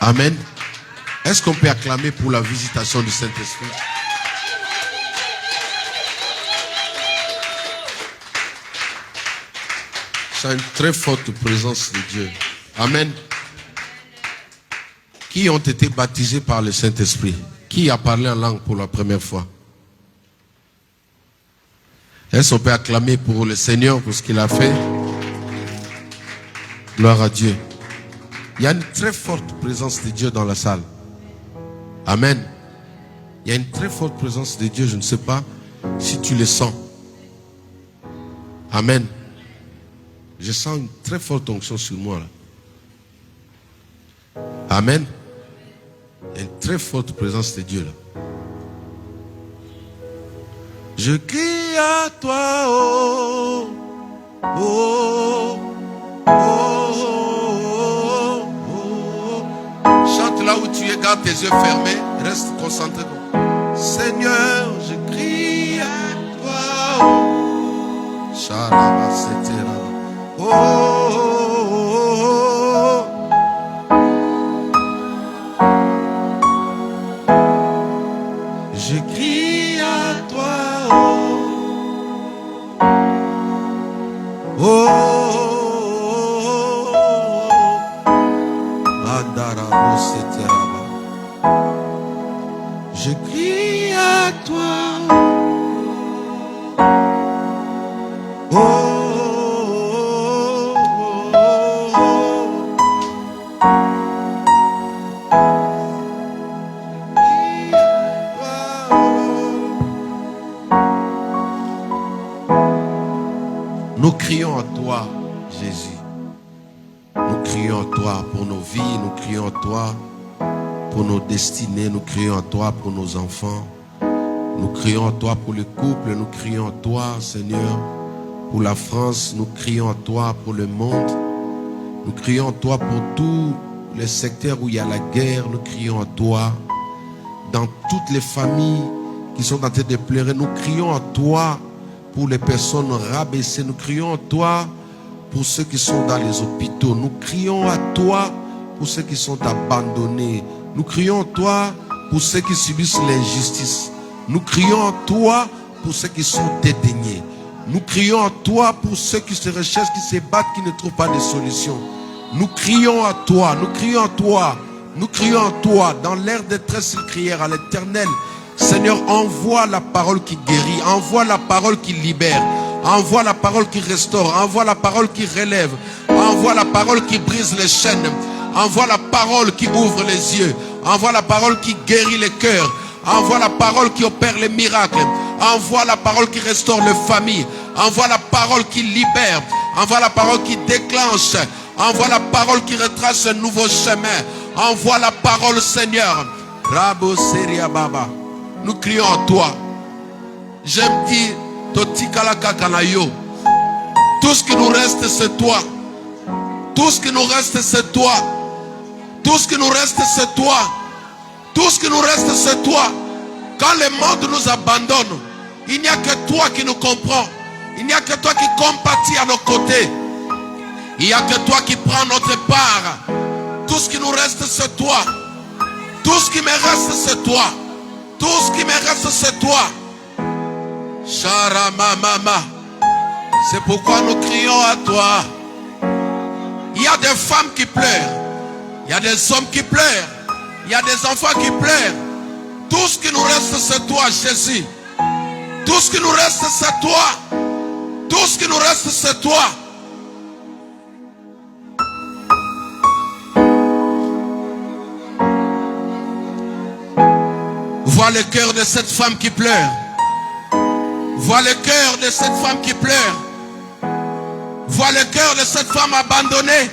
Amen. Est-ce qu'on peut acclamer pour la visitation du Saint-Esprit? C'est une très forte présence de Dieu. Amen. Qui ont été baptisés par le Saint-Esprit? Qui a parlé en langue pour la première fois? Est-ce qu'on peut acclamer pour le Seigneur, pour ce qu'il a fait? Gloire à Dieu. Il y a une très forte présence de Dieu dans la salle. Amen. Il y a une très forte présence de Dieu. Je ne sais pas si tu le sens. Amen. Je sens une très forte onction sur moi là. Amen. Il y a une très forte présence de Dieu là. Je crie à toi, oh, oh, oh, oh, oh. Chante là où tu es, garde tes yeux fermés, reste concentré. Seigneur, je crie à toi, oh, Sharaba, Setera, oh, oh, oh. Je crie à toi, oh, oh, Andarabo, Setera. Je crie à toi, oh, oh, oh, nous crions à toi, Jésus. Nous crions à toi pour nos vies, nous crions à toi pour nos destinées, nous crions à toi pour nos enfants. Nous crions à toi pour les couples, nous crions à toi, Seigneur, pour la France, nous crions à toi pour le monde. Nous crions à toi pour tous les secteurs où il y a la guerre, nous crions à toi. Dans toutes les familles qui sont en train de pleurer, nous crions à toi pour les personnes rabaissées, nous crions à toi pour ceux qui sont dans les hôpitaux, nous crions à toi pour ceux qui sont abandonnés, nous crions à toi pour ceux qui subissent l'injustice, nous crions à toi pour ceux qui sont dédaignés, nous crions à toi pour ceux qui se recherchent, qui se battent, qui ne trouvent pas de solution. Nous crions à toi, nous crions à toi, nous crions à toi. Dans l'air de détresse, ils crièrent à l'Éternel. Seigneur, envoie la parole qui guérit, envoie la parole qui libère, envoie la parole qui restaure, envoie la parole qui relève, envoie la parole qui brise les chaînes, envoie la parole qui ouvre les yeux, envoie la parole qui guérit les cœurs, envoie la parole qui opère les miracles, envoie la parole qui restaure les familles, envoie la parole qui libère, envoie la parole qui déclenche, envoie la parole qui retrace un nouveau chemin, envoie la parole, Seigneur. Rabo Seria Baba. Nous crions à toi. J'aime dire Totikala Kakanayo. Tout ce qui nous reste, c'est toi. Tout ce qui nous reste, c'est toi. Tout ce qui nous reste, c'est toi. Tout ce qui nous reste, c'est toi. Quand le monde nous abandonne, il n'y a que toi qui nous comprends. Il n'y a que toi qui compatis à nos côtés. Il n'y a que toi qui prends notre part. Tout ce qui nous reste, c'est toi. Tout ce qui me reste, c'est toi. Tout ce qui me reste, c'est toi. Sharamamama. C'est pourquoi nous crions à toi. Il y a des femmes qui pleurent. Il y a des hommes qui pleurent. Il y a des enfants qui pleurent. Tout ce qui nous reste, c'est toi, Jésus. Tout ce qui nous reste, c'est toi. Tout ce qui nous reste, c'est toi. Vois le cœur de cette femme qui pleure. Vois le cœur de cette femme qui pleure. Vois le cœur de cette femme abandonnée.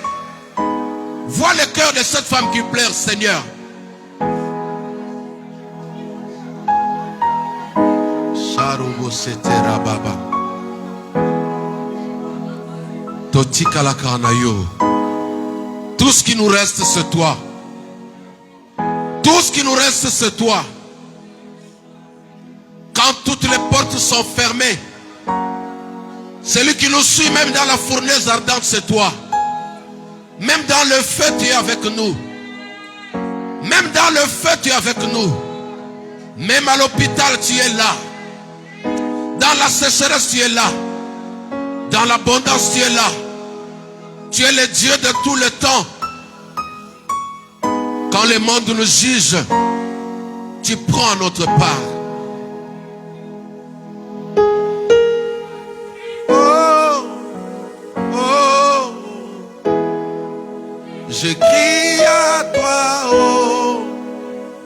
Vois le cœur de cette femme qui pleure, Seigneur. Sharubo Setera Baba. Totika la Kanayo. Tout ce qui nous reste, c'est toi. Tout ce qui nous reste, c'est toi. Quand toutes les portes sont fermées, celui qui nous suit même dans la fournaise ardente, c'est toi. Même dans le feu, tu es avec nous. Même dans le feu, tu es avec nous. Même à l'hôpital, tu es là. Dans la sécheresse, tu es là. Dans l'abondance, tu es là. Tu es le Dieu de tout le temps. Quand le monde nous juge, tu prends notre part. Oh, oh, je crie à toi, oh,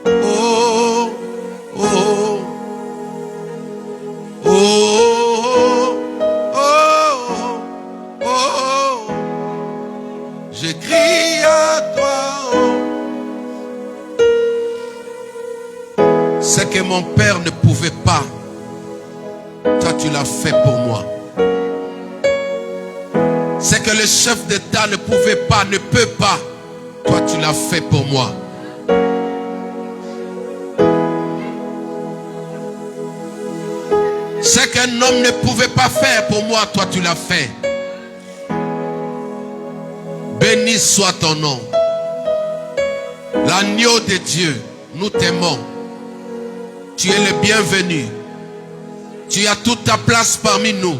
oh, oh, oh, oh, oh, je crie à toi, oh. Ce que mon père ne pouvait pas, toi tu l'as fait pour moi. Ce que le chef d'État ne pouvait pas, ne peut pas, toi tu l'as fait pour moi. Ce qu'un homme ne pouvait pas faire pour moi, toi tu l'as fait. Béni soit ton nom. L'agneau de Dieu, nous t'aimons. Tu es le bienvenu. Tu as toute ta place parmi nous.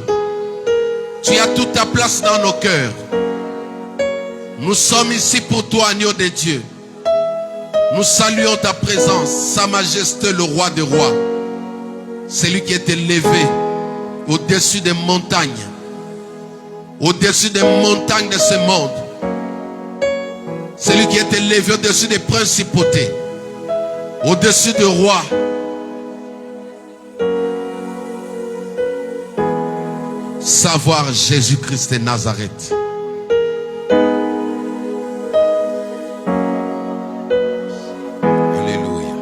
Tu as toute ta place dans nos cœurs. Nous sommes ici pour toi, agneau de Dieu. Nous saluons ta présence, Sa Majesté, le roi des rois. Celui qui est élevé au-dessus des montagnes. Au-dessus des montagnes de ce monde. Celui qui est élevé au-dessus des principautés. Au-dessus des rois. Savoir Jésus-Christ de Nazareth. Alléluia.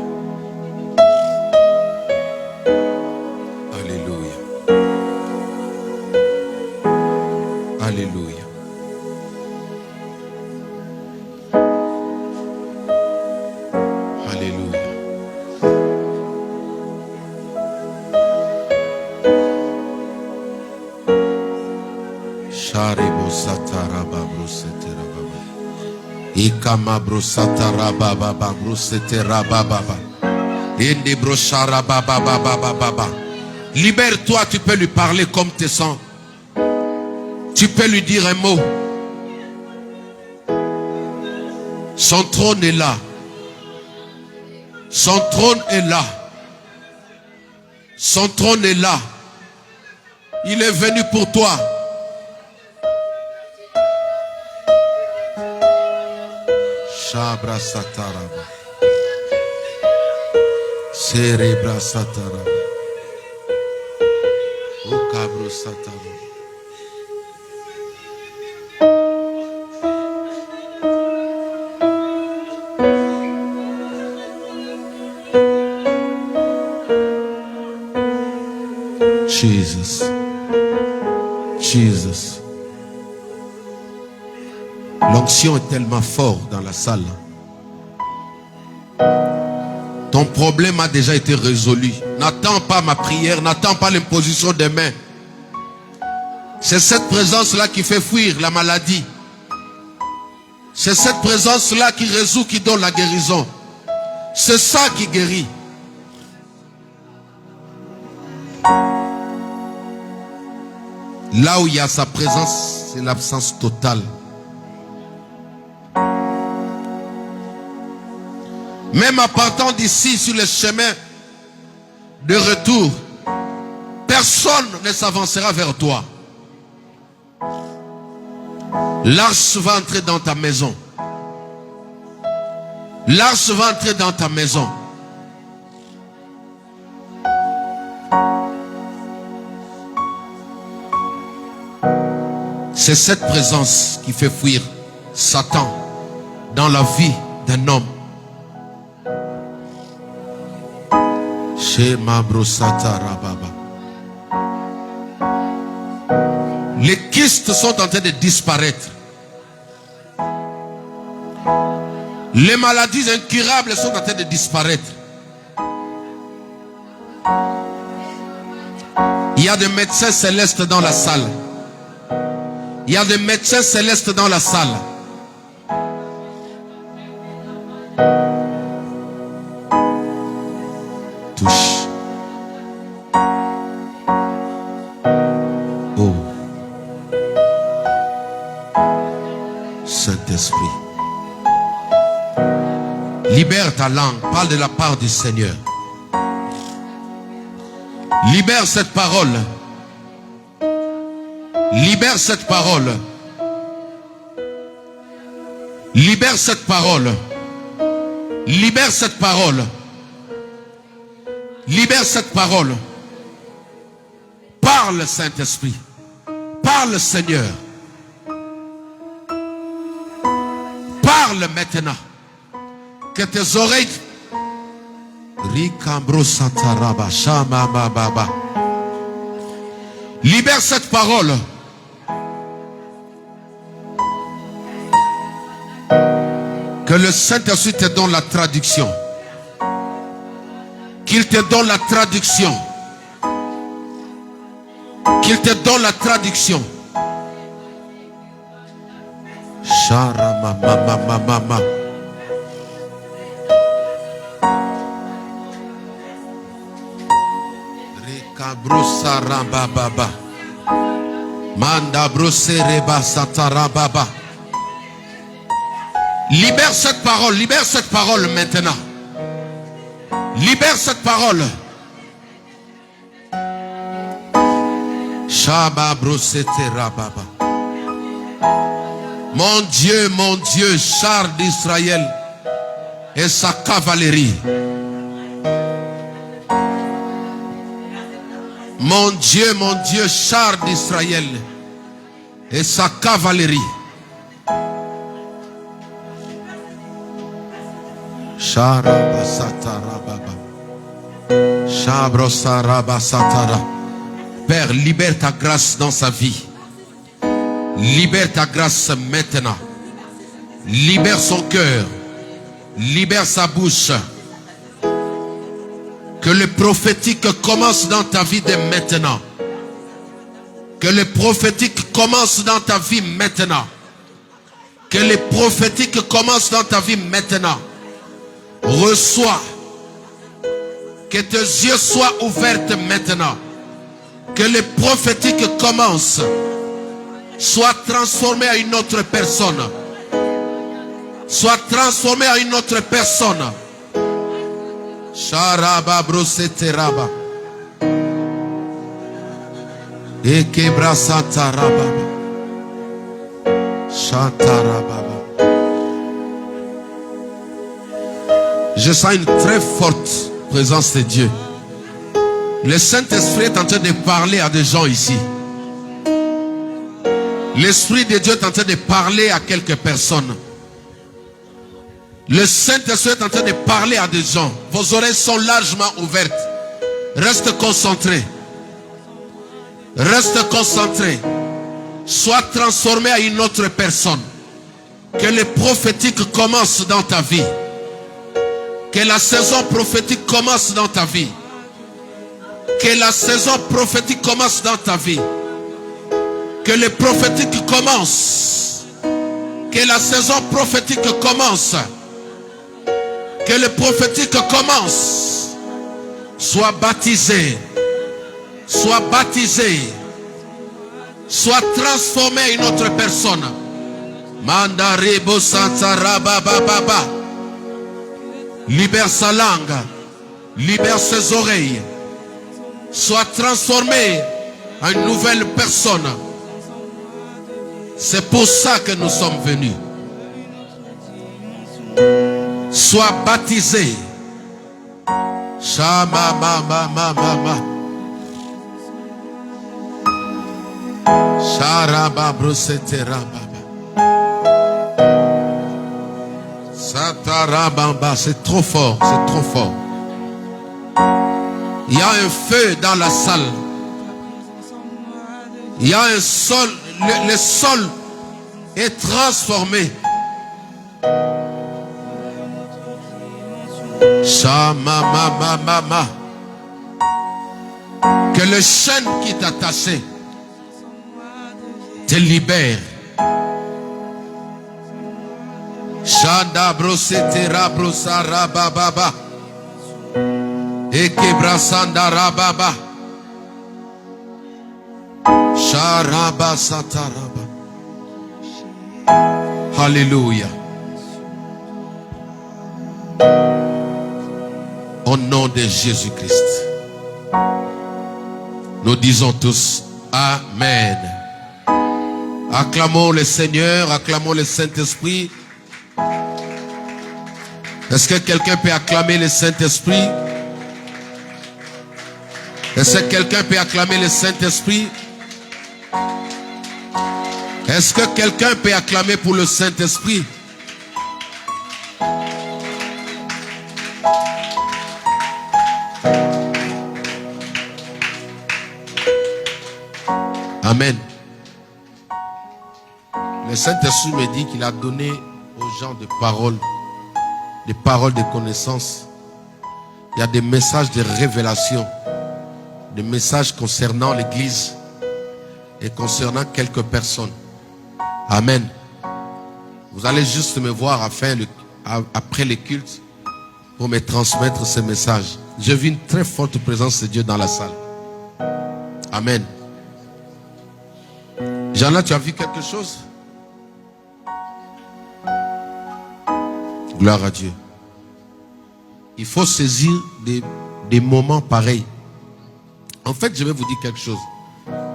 Alléluia. Alléluia. Alléluia. Sharibo sataraba bruseterababa. Ikama brusatarababa bruseterababa. Indi brosharababa. Libère-toi, tu peux lui parler comme tu sens. Tu peux lui dire un mot. Son trône est là. Son trône est là. Son trône est là. Il est venu pour toi. Shabra sataraba. Cerebra sataraba. Okabro sataraba. Jesus. Jesus. L'onction est tellement forte dans la salle. Ton problème a déjà été résolu. N'attends pas ma prière, n'attends pas l'imposition des mains. C'est cette présence-là qui fait fuir la maladie. C'est cette présence-là qui résout, qui donne la guérison. C'est ça qui guérit. Là où il y a sa présence, c'est l'absence totale. Même en partant d'ici sur le chemin de retour, personne ne s'avancera vers toi. L'arche va entrer dans ta maison. L'arche va entrer dans ta maison. C'est cette présence qui fait fuir Satan dans la vie d'un homme. Les kystes sont en train de disparaître. Les maladies incurables sont en train de disparaître. Il y a des médecins célestes dans la salle. Il y a des médecins célestes dans la salle. Libère ta langue. Parle de la part du Seigneur. Libère cette parole. Libère cette parole. Libère cette parole. Libère cette parole. Libère cette parole. Parle, Saint-Esprit. Parle, Seigneur. Parle maintenant. Que tes oreilles... Libère cette parole. Que le Saint-Esprit te donne la traduction. Qu'il te donne la traduction. Qu'il te donne la traduction. Sharamamamamama. Rikabrosaramababa. Mandabrosereba satarababa. Libère cette parole maintenant. Libère cette parole. Mon Dieu, char d'Israël et sa cavalerie. Mon Dieu, char d'Israël et sa cavalerie. Père, libère ta grâce dans sa vie. Libère ta grâce maintenant. Libère son cœur. Libère sa bouche. Que le prophétique commence dans ta vie dès maintenant. Que le prophétique commence dans ta vie maintenant. Que le prophétique commence dans ta vie maintenant. Reçois. Que tes yeux soient ouverts maintenant. Que le prophétique commence. Soit transformé à une autre personne. Soit transformé à une autre personne. Sharaba broseteraba. Ekebra sataraba. Shataraba. Je sens une très forte présence de Dieu. Le Saint-Esprit est en train de parler à des gens ici. L'Esprit de Dieu est en train de parler à quelques personnes. Le Saint-Esprit est en train de parler à des gens. Vos oreilles sont largement ouvertes. Reste concentré. Reste concentré. Sois transformé à une autre personne. Que le prophétique commence dans ta vie. Que la saison prophétique commence dans ta vie. Que la saison prophétique commence dans ta vie. Que le prophétique commence. Que la saison prophétique commence. Que le prophétique commence. Sois baptisé. Sois baptisé. Sois transformé à une autre personne. Mandarebo Santarabababa. Libère sa langue. Libère ses oreilles. Sois transformé en une nouvelle personne. C'est pour ça que nous sommes venus. Sois baptisé. Shama mama mama. Sharaba broseteraba. Satarabamba, c'est trop fort, c'est trop fort. Il y a un feu dans la salle. Il y a un sol, le sol est transformé. Shama mama mama. Que le chaîne qui t'attachait te libère. Shanda brosetera brosara bababa. Ekebra sandara baba. Sharaba sataraba. Hallelujah. nom de Jésus-Christ. Nous disons tous Amen. Acclamons le Seigneur, acclamons le Saint-Esprit. Est-ce que quelqu'un peut acclamer le Saint-Esprit? Est-ce que quelqu'un peut acclamer le Saint-Esprit? Est-ce que quelqu'un peut acclamer pour le Saint-Esprit? Amen. Le Saint-Esprit me dit qu'il a donné aux gens des paroles de connaissance. Il y a des messages de révélation, des messages concernant l'Église et concernant quelques personnes. Amen. Vous allez juste me voir après le culte pour me transmettre ces messages. J'ai vu une très forte présence de Dieu dans la salle. Amen. Jean-là, tu as vu quelque chose? Gloire à Dieu. Il faut saisir des moments pareils. En fait, je vais vous dire quelque chose.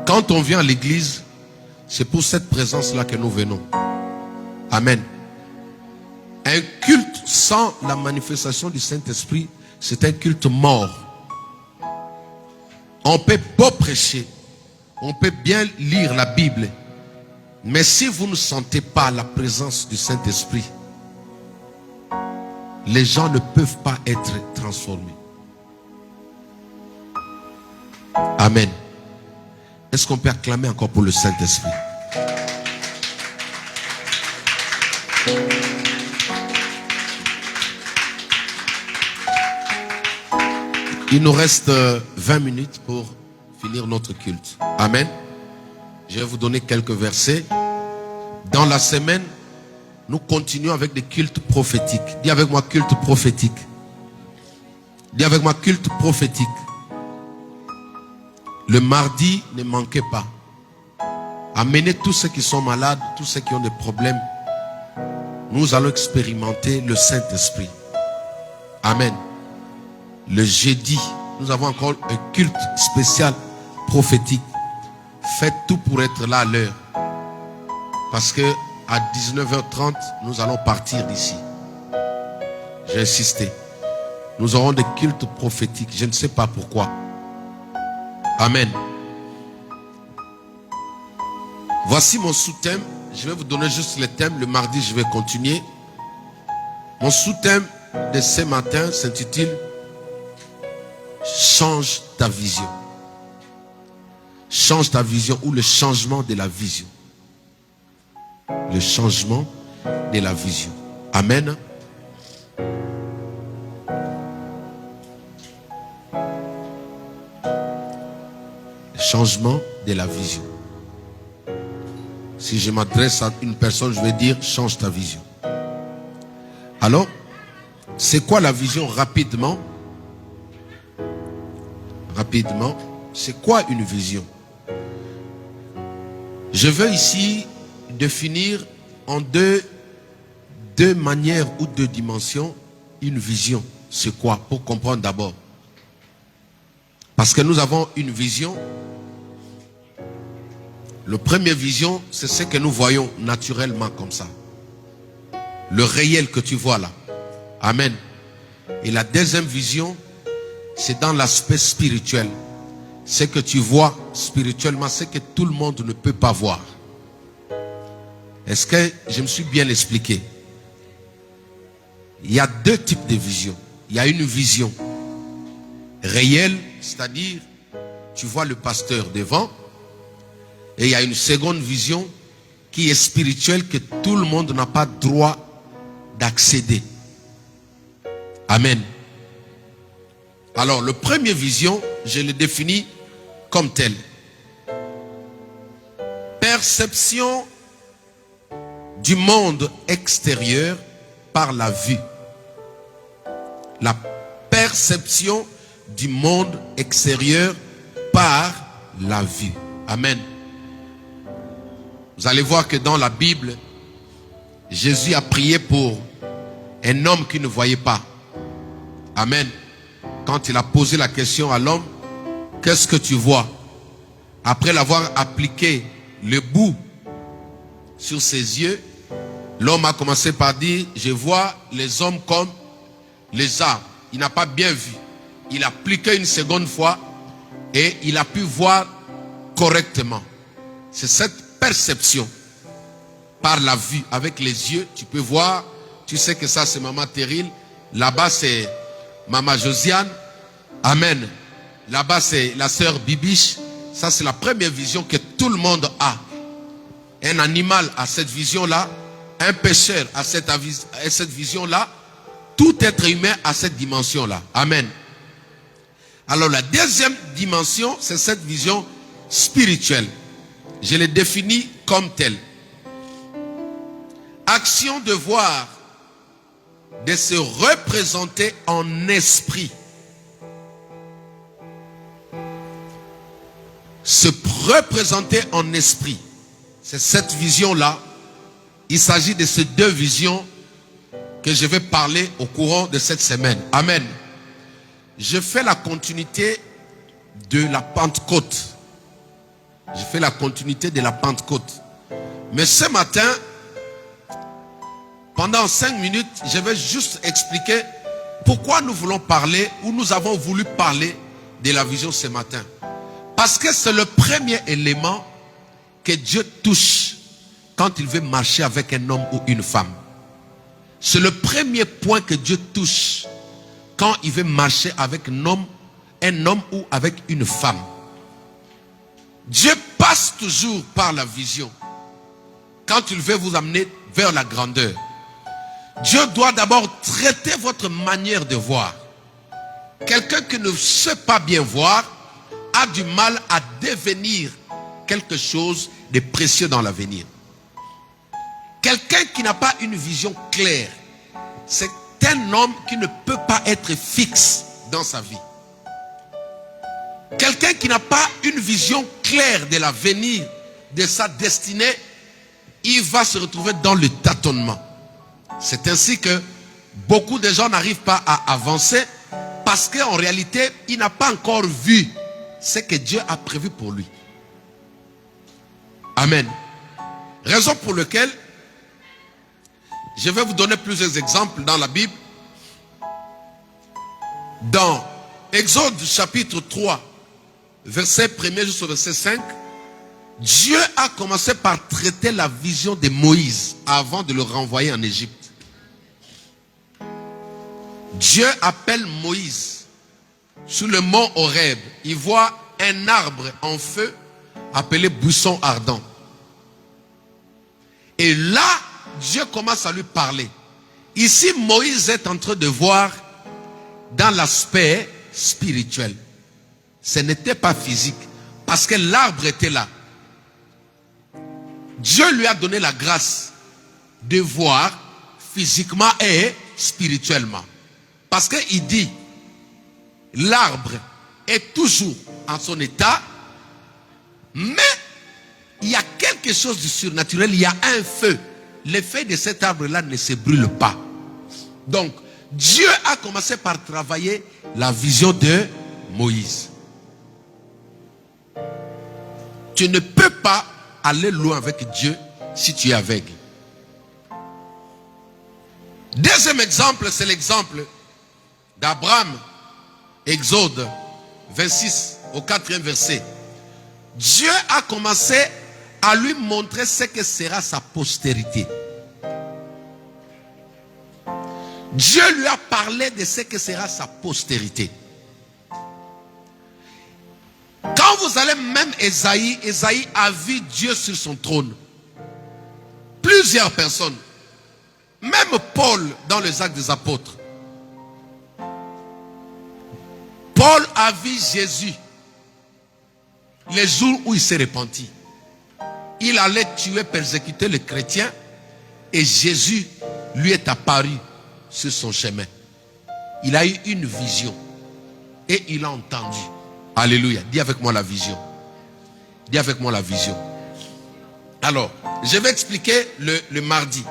Quand on vient à l'église, c'est pour cette présence-là que nous venons. Amen. Un culte sans la manifestation du Saint-Esprit, c'est un culte mort. On peut pas prêcher. On peut bien lire la Bible. Mais si vous ne sentez pas la présence du Saint-Esprit, les gens ne peuvent pas être transformés. Amen. Est-ce qu'on peut acclamer encore pour le Saint-Esprit? Il nous reste 20 minutes pour finir notre culte. Amen. Je vais vous donner quelques versets. Dans la semaine, nous continuons avec des cultes prophétiques. Dis avec moi culte prophétique. Dis avec moi culte prophétique. Le mardi, ne manquez pas. Amenez tous ceux qui sont malades, tous ceux qui ont des problèmes. Nous allons expérimenter le Saint-Esprit. Amen. Le jeudi, nous avons encore un culte spécial prophétique. Faites tout pour être là à l'heure. Parce que à 19h30, nous allons partir d'ici. J'ai insisté. Nous aurons des cultes prophétiques. Je ne sais pas pourquoi. Amen. Voici mon sous-thème. Je vais vous donner juste le thème. Le mardi, je vais continuer. Mon sous-thème de ce matin s'intitule Change ta vision. Change ta vision ou le changement de la vision. Le changement de la vision. Amen. Le changement de la vision. Si je m'adresse à une personne, je vais dire change ta vision. Alors, c'est quoi la vision rapidement? Rapidement, c'est quoi une vision? Je veux ici définir en deux manières ou deux dimensions une vision. C'est quoi? Pour comprendre d'abord. Parce que nous avons une vision. La première vision, c'est ce que nous voyons naturellement comme ça. Le réel que tu vois là. Amen. Et la deuxième vision, c'est dans l'aspect spirituel. Ce que tu vois spirituellement, c'est que tout le monde ne peut pas voir. Est-ce que je me suis bien expliqué? Il y a deux types de visions. Il y a une vision réelle, c'est-à-dire tu vois le pasteur devant. Et il y a une seconde vision qui est spirituelle, que tout le monde n'a pas droit d'accéder. Amen. Alors, la première vision, je le définis comme telle. Perception du monde extérieur par la vue. La perception du monde extérieur par la vue. Amen. Vous allez voir que dans la Bible, Jésus a prié pour un homme qui ne voyait pas. Amen. quand il a posé la question à l'homme, qu'est-ce que tu vois? Après l'avoir appliqué le bout sur ses yeux, l'homme a commencé par dire, je vois les hommes comme les arbres. Il n'a pas bien vu. Il a appliqué une seconde fois et il a pu voir correctement. C'est cette perception par la vue, avec les yeux, tu peux voir. Tu sais que ça c'est maman Terril, là-bas c'est maman Josiane, amen. Là-bas c'est la sœur Bibiche. Ça c'est la première vision que tout le monde a. Un animal a cette vision-là, un pécheur a cette vision-là, tout être humain a cette dimension-là, amen. Alors la deuxième dimension, c'est cette vision spirituelle. Je l'ai définie comme telle. Action de voir, de se représenter en esprit. Se représenter en esprit. C'est cette vision-là. Il s'agit de ces deux visions que je vais parler au courant de cette semaine. Amen. Je fais la continuité de la Pentecôte. Je fais la continuité de la Pentecôte. Mais ce matin, pendant 5 minutes, je vais juste expliquer pourquoi nous voulons parler, ou nous avons voulu parler de la vision ce matin. Parce que c'est le premier élément que Dieu touche quand il veut marcher avec un homme ou une femme. C'est le premier point que Dieu touche quand il veut marcher avec un homme ou avec une femme. Dieu passe toujours par la vision. Quand il veut vous amener vers la grandeur, Dieu doit d'abord traiter votre manière de voir. Quelqu'un qui ne sait pas bien voir a du mal à devenir quelque chose de précieux dans l'avenir. Quelqu'un qui n'a pas une vision claire, c'est un homme qui ne peut pas être fixe dans sa vie. Quelqu'un qui n'a pas une vision claire de l'avenir, de sa destinée, il va se retrouver dans le tâtonnement. C'est ainsi que beaucoup de gens n'arrivent pas à avancer parce qu'en réalité, il n'a pas encore vu ce que Dieu a prévu pour lui. Amen. Raison pour laquelle je vais vous donner plusieurs exemples dans la Bible. Dans Exode chapitre 3, verset 1er jusqu'au verset 5, Dieu a commencé par traiter la vision de Moïse avant de le renvoyer en Égypte. Dieu appelle Moïse sur le mont Horeb. Il voit un arbre en feu appelé buisson ardent. Et là, Dieu commence à lui parler. Ici, Moïse est en train de voir dans l'aspect spirituel. Ce n'était pas physique, parce que l'arbre était là. Dieu lui a donné la grâce de voir physiquement et spirituellement. Parce qu'il dit, l'arbre est toujours en son état, mais il y a quelque chose de surnaturel, il y a un feu. Les feuilles de cet arbre-là ne se brûlent pas. Donc, Dieu a commencé par travailler la vision de Moïse. Tu ne peux pas aller loin avec Dieu si tu es aveugle. Deuxième exemple, c'est l'exemple d'Abraham, Exode 26 au 4e verset. Dieu a commencé à lui montrer ce que sera sa postérité. Dieu lui a parlé de ce que sera sa postérité. Quand vous allez même Ésaïe a vu Dieu sur son trône. Plusieurs personnes. Même Paul dans les Actes des Apôtres. Paul a vu Jésus les jours où il s'est repenti. Il allait tuer, persécuter les chrétiens et Jésus lui est apparu sur son chemin. Il a eu une vision et il a entendu. Alléluia. Dis avec moi la vision. Dis avec moi la vision. Alors, je vais expliquer le mardi.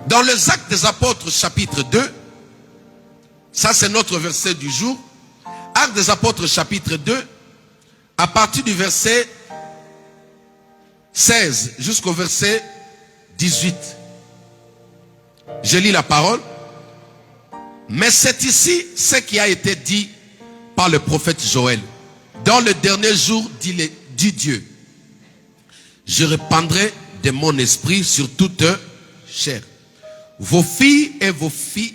Dans les Actes des Apôtres chapitre 2, Ça, c'est notre verset du jour. Actes des Apôtres, chapitre 2, à partir du verset 16 jusqu'au verset 18. Je lis la parole. Mais c'est ici ce qui a été dit par le prophète Joël. Dans le dernier jour, dit Dieu, je répandrai de mon esprit sur toute chair. Vos filles et vos fils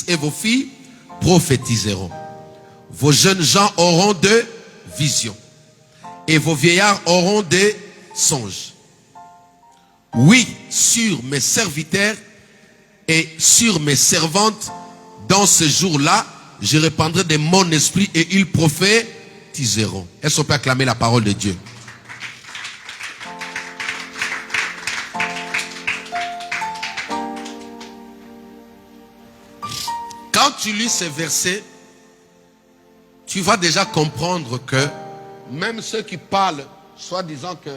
et vos filles prophétiseront. Vos jeunes gens auront des visions. Et vos vieillards auront des songes. Oui, sur mes serviteurs et sur mes servantes, dans ce jour-là, je répandrai de mon esprit et ils prophétiseront. Est-ce qu'on peut acclamer la parole de Dieu? Quand tu lis ces versets, tu vas déjà comprendre que même ceux qui parlent, soit disant que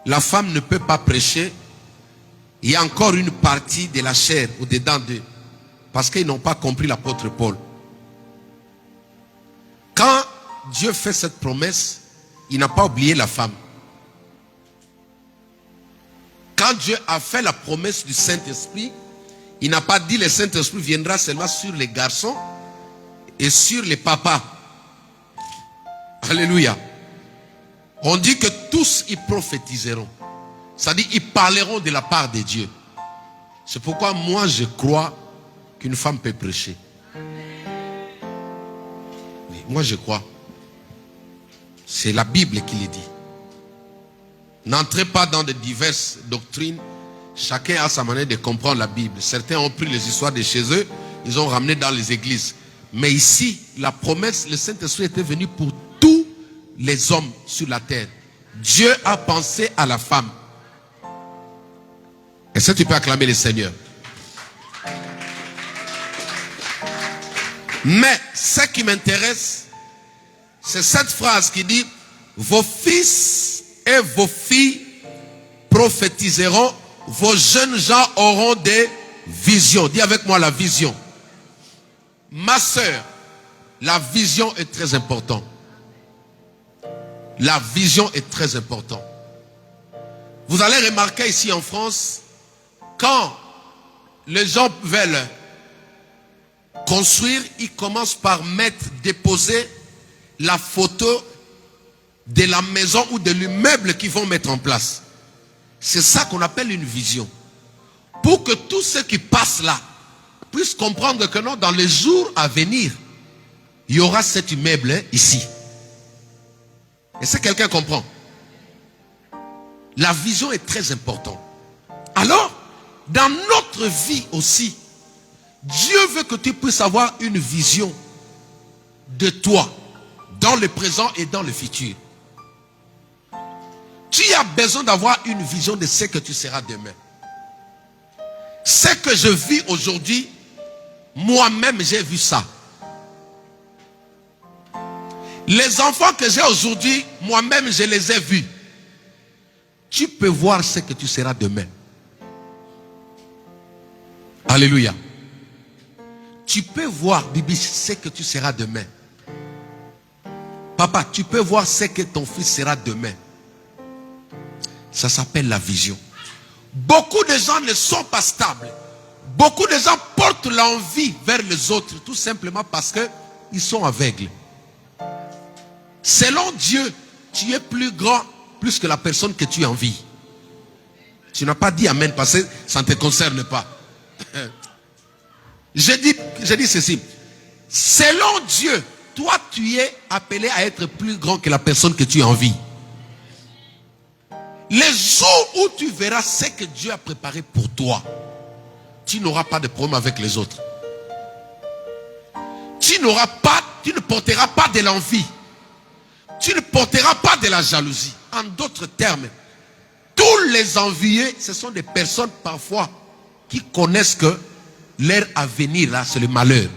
la femme ne peut pas prêcher, il y a encore une partie de la chair au-dedans d'eux. Parce qu'ils n'ont pas compris l'apôtre Paul. Quand Dieu fait cette promesse, il n'a pas oublié la femme. Quand Dieu a fait la promesse du Saint-Esprit, il n'a pas dit le Saint-Esprit viendra seulement sur les garçons et sur les papas. Alléluia. On dit que tous ils prophétiseront. C'est-à-dire ils parleront de la part de Dieu. C'est pourquoi moi je crois qu'une femme peut prêcher. Oui, moi je crois. C'est la Bible qui le dit. N'entrez pas dans de diverses doctrines. Chacun a sa manière de comprendre la Bible. Certains ont pris les histoires de chez eux, ils ont ramené dans les églises. Mais ici, la promesse, le Saint-Esprit était venu pour tous les hommes sur la terre. Dieu a pensé à la femme. Est-ce que tu peux acclamer le Seigneur? Mais ce qui m'intéresse, c'est cette phrase qui dit, vos fils et vos filles prophétiseront, vos jeunes gens auront des visions. Dis avec moi la vision. Ma soeur, la vision est très importante. La vision est très importante. Vous allez remarquer ici en France, quand les gens veulent construire, ils commencent par déposer la photo de la maison ou de l'immeuble qu'ils vont mettre en place. C'est ça qu'on appelle une vision. Pour que tous ceux qui passent là puissent comprendre que non, dans les jours à venir, il y aura cet immeuble ici. Est-ce que quelqu'un comprend? La vision est très importante. Alors, dans notre vie aussi, Dieu veut que tu puisses avoir une vision de toi, dans le présent et dans le futur. Tu as besoin d'avoir une vision de ce que tu seras demain. Ce que je vis aujourd'hui, moi-même j'ai vu ça. Les enfants que j'ai aujourd'hui, moi-même je les ai vus. Tu peux voir ce que tu seras demain. Alléluia. Tu peux voir, Bibi, ce que tu seras demain. Papa, tu peux voir ce que ton fils sera demain. Ça s'appelle la vision. Beaucoup de gens ne sont pas stables. Beaucoup de gens portent l'envie vers les autres tout simplement parce qu'ils sont aveugles. Selon Dieu, tu es plus grand, plus que la personne que tu envies. Tu n'as pas dit amen parce que ça ne te concerne pas. Je dis ceci. Selon Dieu, toi tu es appelé à être plus grand que la personne que tu envies. Les jours où tu verras ce que Dieu a préparé pour toi, tu n'auras pas de problème avec les autres. Tu ne porteras pas de l'envie. Tu ne porteras pas de la jalousie. En d'autres termes, tous les envieux, ce sont des personnes parfois qui connaissent que leur avenir là, c'est le malheur.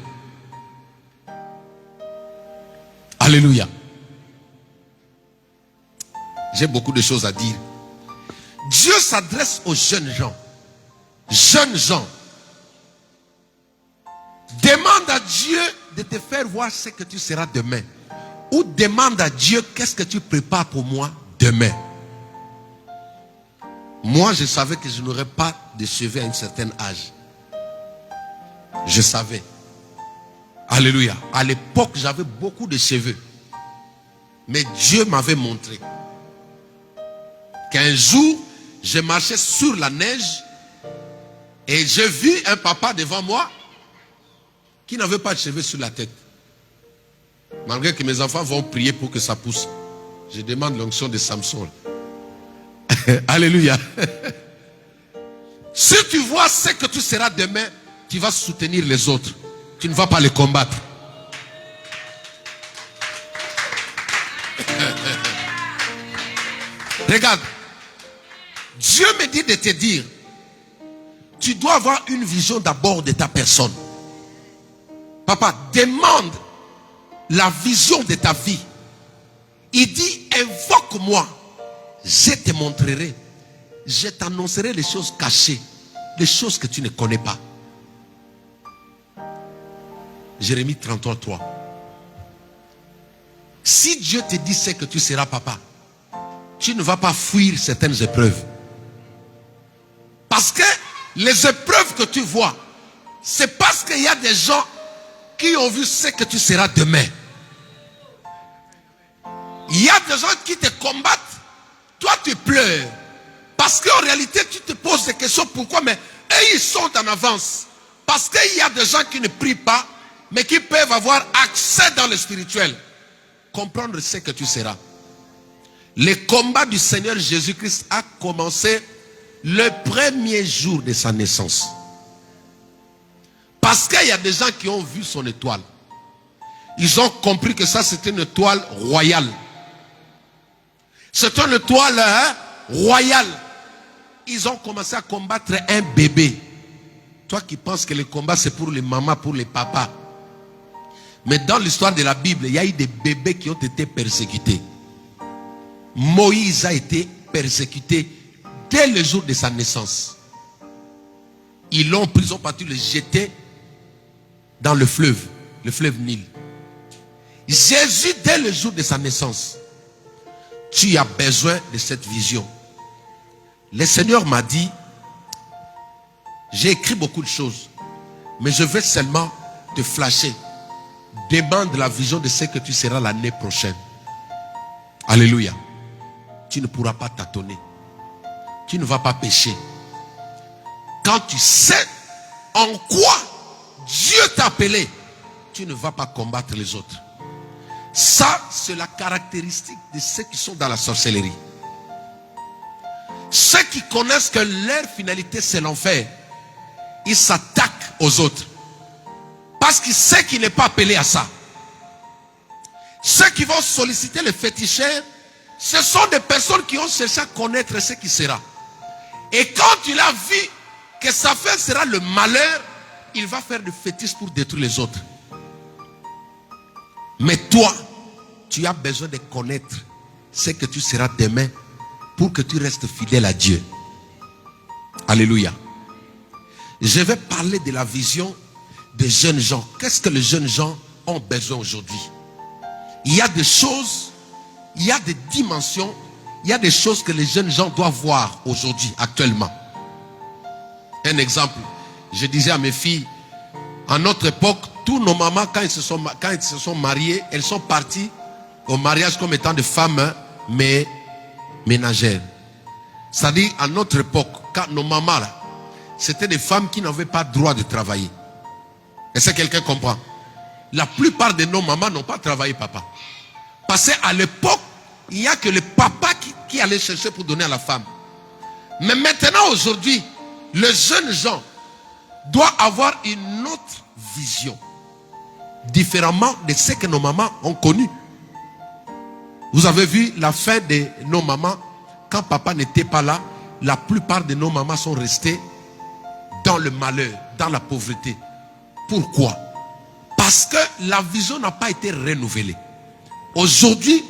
Alléluia. J'ai beaucoup de choses à dire. Dieu s'adresse aux jeunes gens. Jeunes gens. Demande à Dieu de te faire voir ce que tu seras demain. Ou demande à Dieu, qu'est-ce que tu prépares pour moi demain. Moi, je savais que je n'aurais pas de cheveux à un certain âge. Je savais. Alléluia. À l'époque, j'avais beaucoup de cheveux. Mais Dieu m'avait montré qu'un jour, je marchais sur la neige et j'ai vu un papa devant moi qui n'avait pas de cheveux sur la tête. Malgré que mes enfants vont prier pour que ça pousse. Je demande l'onction de Samson. Alléluia. Si tu vois ce que tu seras demain, tu vas soutenir les autres. Tu ne vas pas les combattre. Regarde. Dieu me dit de te dire, tu dois avoir une vision d'abord de ta personne. Papa, demande la vision de ta vie. Il dit, invoque-moi. Je te montrerai. Je t'annoncerai les choses cachées. Les choses que tu ne connais pas. Jérémie 33, 3. Si Dieu te dit c'est que tu seras papa, tu ne vas pas fuir certaines épreuves. Parce que les épreuves que tu vois, c'est parce qu'il y a des gens qui ont vu ce que tu seras demain. Il y a des gens qui te combattent. Toi, tu pleures. Parce qu'en réalité, tu te poses des questions. Pourquoi? Mais eux, ils sont en avance. Parce qu'il y a des gens qui ne prient pas, mais qui peuvent avoir accès dans le spirituel. Comprendre ce que tu seras. Le combat du Seigneur Jésus-Christ a commencé le premier jour de sa naissance. Parce qu'il y a des gens qui ont vu son étoile. Ils ont compris que ça c'était une étoile royale. C'est une étoile royale. Ils ont commencé à combattre un bébé. Toi qui penses que le combat c'est pour les mamans, pour les papas. Mais dans l'histoire de la Bible, il y a eu des bébés qui ont été persécutés. Moïse a été persécuté dès le jour de sa naissance. Ils l'ont pris, ils ont parti le jeter dans le fleuve Nil. Jésus, dès le jour de sa naissance, tu as besoin de cette vision. Le Seigneur m'a dit, j'ai écrit beaucoup de choses, mais je vais seulement te flasher. Demande la vision de ce que tu seras l'année prochaine. Alléluia. Tu ne pourras pas tâtonner. Tu ne vas pas pécher. Quand tu sais en quoi Dieu t'a appelé, tu ne vas pas combattre les autres. Ça, c'est la caractéristique de ceux qui sont dans la sorcellerie. Ceux qui connaissent que leur finalité c'est l'enfer, ils s'attaquent aux autres. Parce qu'ils savent qu'il n'est pas appelé à ça. Ceux qui vont solliciter les féticheurs, ce sont des personnes qui ont cherché à connaître ce qui sera. Et quand il a vu que sa fin sera le malheur, il va faire des fétiches pour détruire les autres. Mais toi, tu as besoin de connaître ce que tu seras demain pour que tu restes fidèle à Dieu. Alléluia. Je vais parler de la vision des jeunes gens. Qu'est-ce que les jeunes gens ont besoin aujourd'hui? Il y a des choses, il y a des dimensions, il y a des choses que les jeunes gens doivent voir aujourd'hui, actuellement. Un exemple, je disais à mes filles, à notre époque, tous nos mamans, quand elles se sont mariées, elles sont parties au mariage comme étant des femmes ménagères. C'est-à-dire, à notre époque, quand nos mamans, c'était des femmes qui n'avaient pas droit de travailler. Est-ce que quelqu'un comprend? La plupart de nos mamans n'ont pas travaillé, papa. Parce qu'à l'époque, il n'y a que le papa qui allait chercher pour donner à la femme. Mais maintenant, aujourd'hui, les jeunes gens doivent avoir une autre vision. Différemment de ce que nos mamans ont connu. Vous avez vu la fin de nos mamans. Quand papa n'était pas là, la plupart de nos mamans sont restées dans le malheur, dans la pauvreté. Pourquoi? Parce que la vision n'a pas été renouvelée. Aujourd'hui,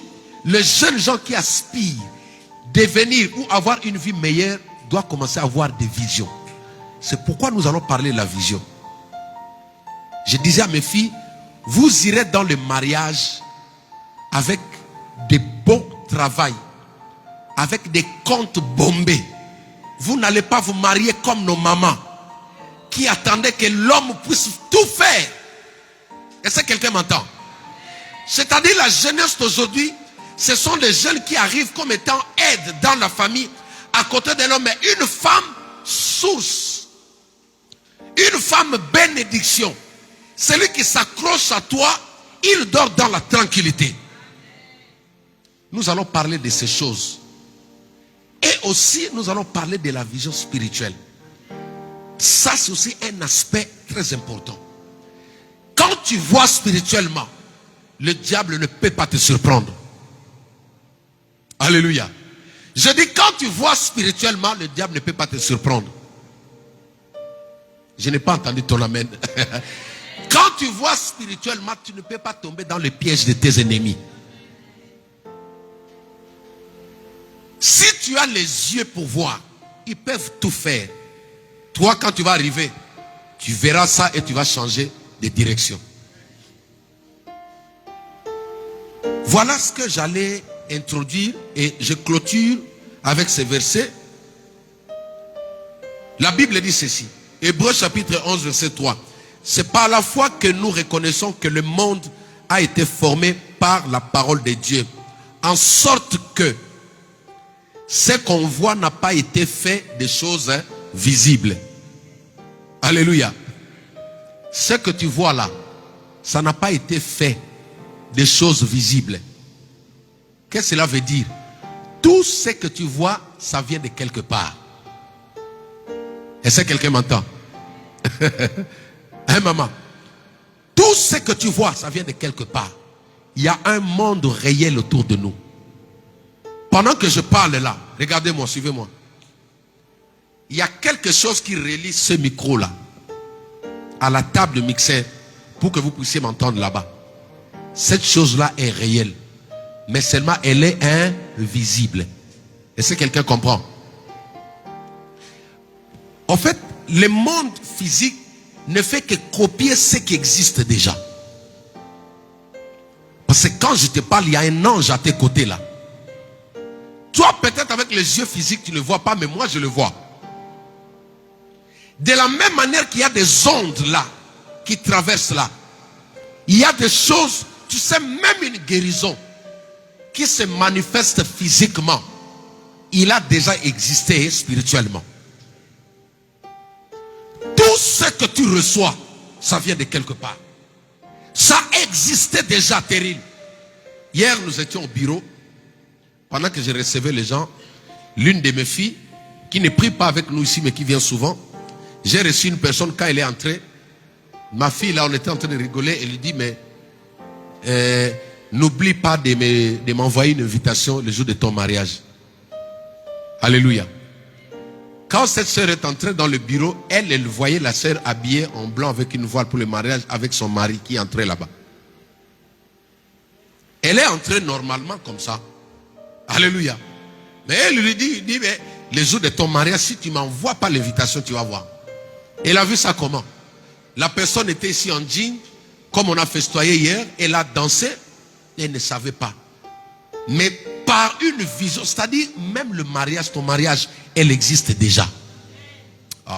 les jeunes gens qui aspirent devenir ou avoir une vie meilleure doivent commencer à avoir des visions. C'est pourquoi nous allons parler de la vision. Je disais à mes filles, vous irez dans le mariage avec des bons travail, avec des comptes bombés. Vous n'allez pas vous marier comme nos mamans qui attendaient que l'homme puisse tout faire. Est-ce que quelqu'un m'entend? C'est-à-dire la jeunesse d'aujourd'hui, ce sont des jeunes qui arrivent comme étant aide dans la famille à côté de l'homme. Mais une femme source, une femme bénédiction. Celui qui s'accroche à toi, il dort dans la tranquillité. Nous allons parler de ces choses. Et aussi, nous allons parler de la vision spirituelle. Ça, c'est aussi un aspect très important. Quand tu vois spirituellement, le diable ne peut pas te surprendre. Alléluia. Je dis, quand tu vois spirituellement, le diable ne peut pas te surprendre. Je n'ai pas entendu ton amen. Quand tu vois spirituellement, tu ne peux pas tomber dans le piège de tes ennemis. Si tu as les yeux pour voir, ils peuvent tout faire. Toi, quand tu vas arriver, tu verras ça et tu vas changer de direction. Voilà ce que j'allais introduire et je clôture avec ces versets. La Bible dit ceci. Hébreux chapitre 11 verset 3. C'est par la foi que nous reconnaissons que le monde a été formé par la parole de Dieu. En sorte que ce qu'on voit n'a pas été fait de choses visibles. Alléluia. Ce que tu vois là, ça n'a pas été fait de choses visibles. Qu'est-ce que cela veut dire? Tout ce que tu vois, ça vient de quelque part. Est-ce que quelqu'un m'entend? Hein, maman? Tout ce que tu vois, ça vient de quelque part. Il y a un monde réel autour de nous. Pendant que je parle là, regardez-moi, suivez-moi. Il y a quelque chose qui relie ce micro-là à la table de mixeur pour que vous puissiez m'entendre là-bas. Cette chose-là est réelle. Mais seulement elle est invisible. Est-ce que quelqu'un comprend? En fait, le monde physique ne fait que copier ce qui existe déjà. Parce que quand je te parle, il y a un ange à tes côtés là. Toi, peut-être avec les yeux physiques, tu ne le vois pas, mais moi, je le vois. De la même manière qu'il y a des ondes là, qui traversent là. Il y a des choses, tu sais, même une guérison qui se manifeste physiquement, il a déjà existé spirituellement. Tout ce que tu reçois, ça vient de quelque part. Ça existait déjà, Teril. Hier, nous étions au bureau. Pendant que je recevais les gens, l'une de mes filles, qui ne prie pas avec nous ici, mais qui vient souvent, j'ai reçu une personne, quand elle est entrée, ma fille, là, on était en train de rigoler, elle lui dit, mais n'oublie pas de m'envoyer une invitation le jour de ton mariage. Alléluia. Quand cette sœur est entrée dans le bureau, elle voyait la sœur habillée en blanc avec une voile pour le mariage, avec son mari qui est entré là-bas. Elle est entrée normalement comme ça. Alléluia. Mais elle lui dit, mais le jour de ton mariage, si tu ne m'envoies pas l'invitation, tu vas voir. Elle a vu ça comment? La personne était ici en jean, comme on a festoyé hier, elle a dansé, elle ne savait pas. Mais par une vision, c'est-à-dire même le mariage, ton mariage, elle existe déjà. Oh.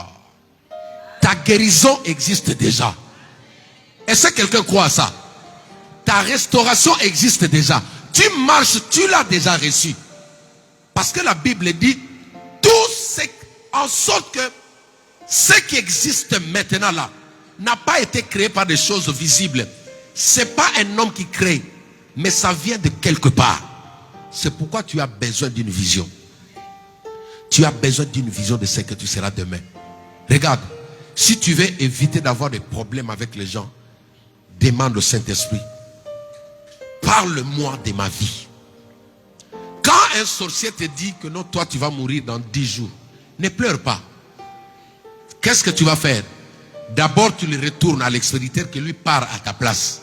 Ta guérison existe déjà. Est-ce que quelqu'un croit à ça? Ta restauration existe déjà. Tu marches, tu l'as déjà reçu. Parce que la Bible dit, tout ce, en sorte que ce qui existe maintenant là, n'a pas été créé par des choses visibles. C'est pas un homme qui crée, mais ça vient de quelque part. C'est pourquoi tu as besoin d'une vision. Tu as besoin d'une vision de ce que tu seras demain. Regarde, si tu veux éviter d'avoir des problèmes avec les gens, demande au Saint-Esprit. Parle-moi de ma vie. Quand un sorcier te dit que non, toi tu vas mourir dans 10 jours, ne pleure pas. Qu'est-ce que tu vas faire? D'abord tu le retournes à l'expéditeur qui lui part à ta place.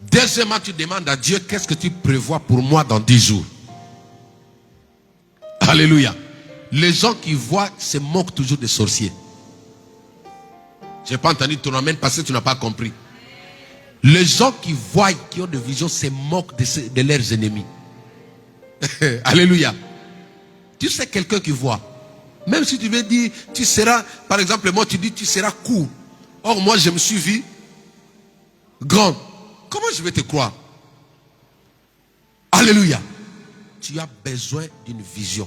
Deuxièmement, tu demandes à Dieu, qu'est-ce que tu prévois pour moi dans 10 jours? Alléluia. Les gens qui voient se moquent toujours des sorciers. Je n'ai pas entendu ton amen parce que tu n'as pas compris. Les gens qui voient, qui ont des visions, se moquent de leurs ennemis. Alléluia. Tu sais quelqu'un qui voit. Même si tu veux dire, tu seras, par exemple, moi tu dis, tu seras court. Or, moi je me suis vu grand. Comment je vais te croire? Alléluia. Tu as besoin d'une vision.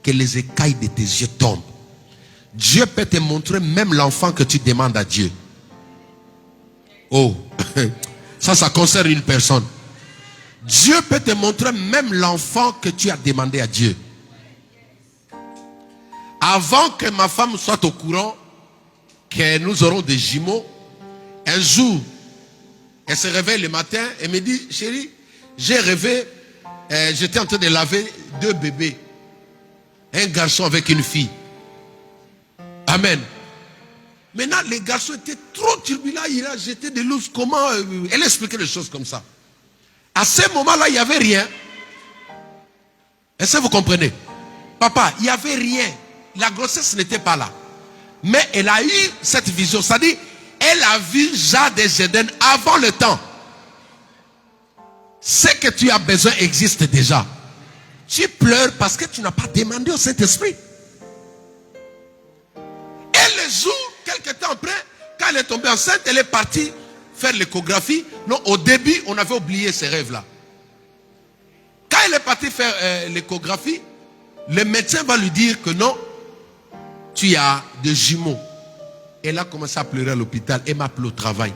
Que les écailles de tes yeux tombent. Dieu peut te montrer même l'enfant que tu demandes à Dieu. Oh, ça concerne une personne. Dieu peut te montrer même l'enfant que tu as demandé à Dieu. Avant que ma femme soit au courant que nous aurons des jumeaux, un jour, elle se réveille le matin et me dit, chérie, j'ai rêvé, j'étais en train de laver 2 bébés. Un garçon avec une fille. Amen. Maintenant, les garçons étaient trop turbulents, il a jeté de l'eau. Comment elle expliquait les choses comme ça. À ce moment-là, il n'y avait rien. Est-ce que vous comprenez? Papa, il n'y avait rien. La grossesse n'était pas là. Mais elle a eu cette vision. C'est-à-dire, elle a vu Jardin d'Éden avant le temps. Ce que tu as besoin existe déjà. Tu pleures parce que tu n'as pas demandé au Saint-Esprit. Et le jour, quelques temps après, quand elle est tombée enceinte, elle est partie faire l'échographie. Non, au début, on avait oublié ces rêves-là. Quand elle est partie faire l'échographie, le médecin va lui dire que non, tu as des jumeaux. Elle a commencé à pleurer à l'hôpital. Elle m'a appelé au travail.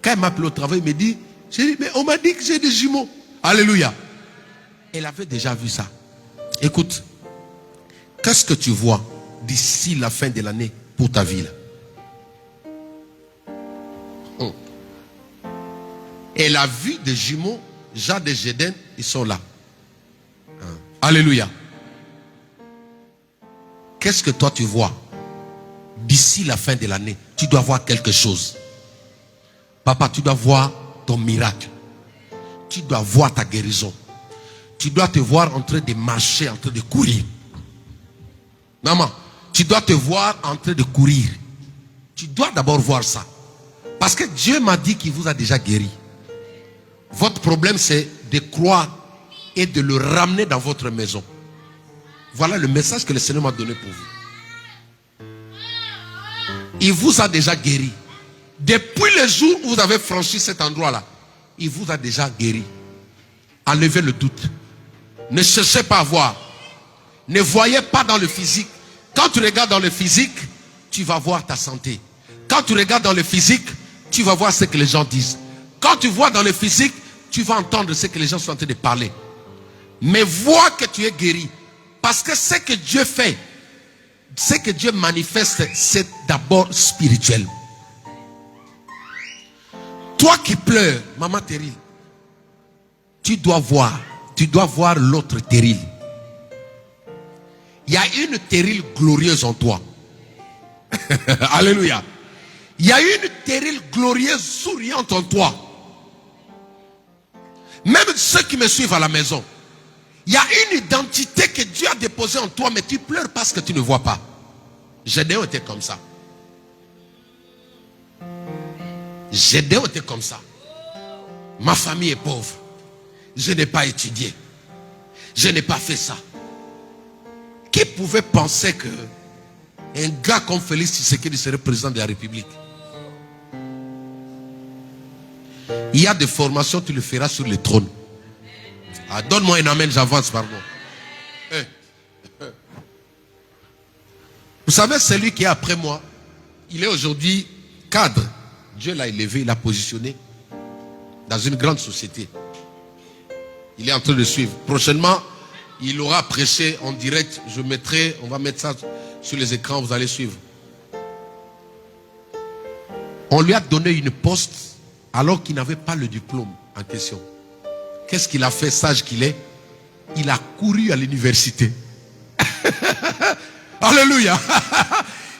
Quand elle m'a appelé au travail, elle me dit, chérie, mais on m'a dit que j'ai des jumeaux. Alléluia. Elle avait déjà vu ça. Écoute, qu'est-ce que tu vois d'ici la fin de l'année pour ta vie là? Elle a vu des jumeaux, Jardin d'Éden, ils sont là. Alléluia. Qu'est-ce que toi tu vois d'ici la fin de l'année? Tu dois voir quelque chose. Papa, tu dois voir ton miracle. Tu dois voir ta guérison. Tu dois te voir en train de marcher, en train de courir. Maman, tu dois te voir en train de courir. Tu dois d'abord voir ça. Parce que Dieu m'a dit qu'il vous a déjà guéri. Votre problème, c'est de croire et de le ramener dans votre maison. Voilà le message que le Seigneur m'a donné pour vous. Il vous a déjà guéri. Depuis le jour où vous avez franchi cet endroit-là, il vous a déjà guéri. Enlevez le doute. Ne cherchez pas à voir. Ne voyez pas dans le physique. Quand tu regardes dans le physique, tu vas voir ta santé. Quand tu regardes dans le physique, tu vas voir ce que les gens disent. Quand tu vois dans le physique, tu vas entendre ce que les gens sont en train de parler. Mais vois que tu es guéri. Parce que ce que Dieu fait, ce que Dieu manifeste, c'est d'abord spirituel. Toi qui pleures, maman Teril, tu dois voir l'autre Teril. Il y a une Teril glorieuse en toi. Alléluia. Il y a une Teril glorieuse, souriante en toi. Même ceux qui me suivent à la maison, il y a une identité que Dieu a déposée en toi, mais tu pleures parce que tu ne vois pas. Gédéon était comme ça. Gédéon était comme ça. Ma famille est pauvre. Je n'ai pas étudié. Je n'ai pas fait ça. Qui pouvait penser que un gars comme Félix Tshisekedi serait président de la République? Il y a des formations, tu le feras sur le trône. Ah, donne-moi un amen, j'avance, pardon. Vous savez, celui qui est après moi, il est aujourd'hui cadre. Dieu l'a élevé, il l'a positionné dans une grande société. Il est en train de suivre. Prochainement, il aura prêché en direct. On va mettre ça sur les écrans, vous allez suivre. On lui a donné une poste alors qu'il n'avait pas le diplôme en question. Qu'est-ce qu'il a fait, sage qu'il est? Il a couru à l'université. Alléluia.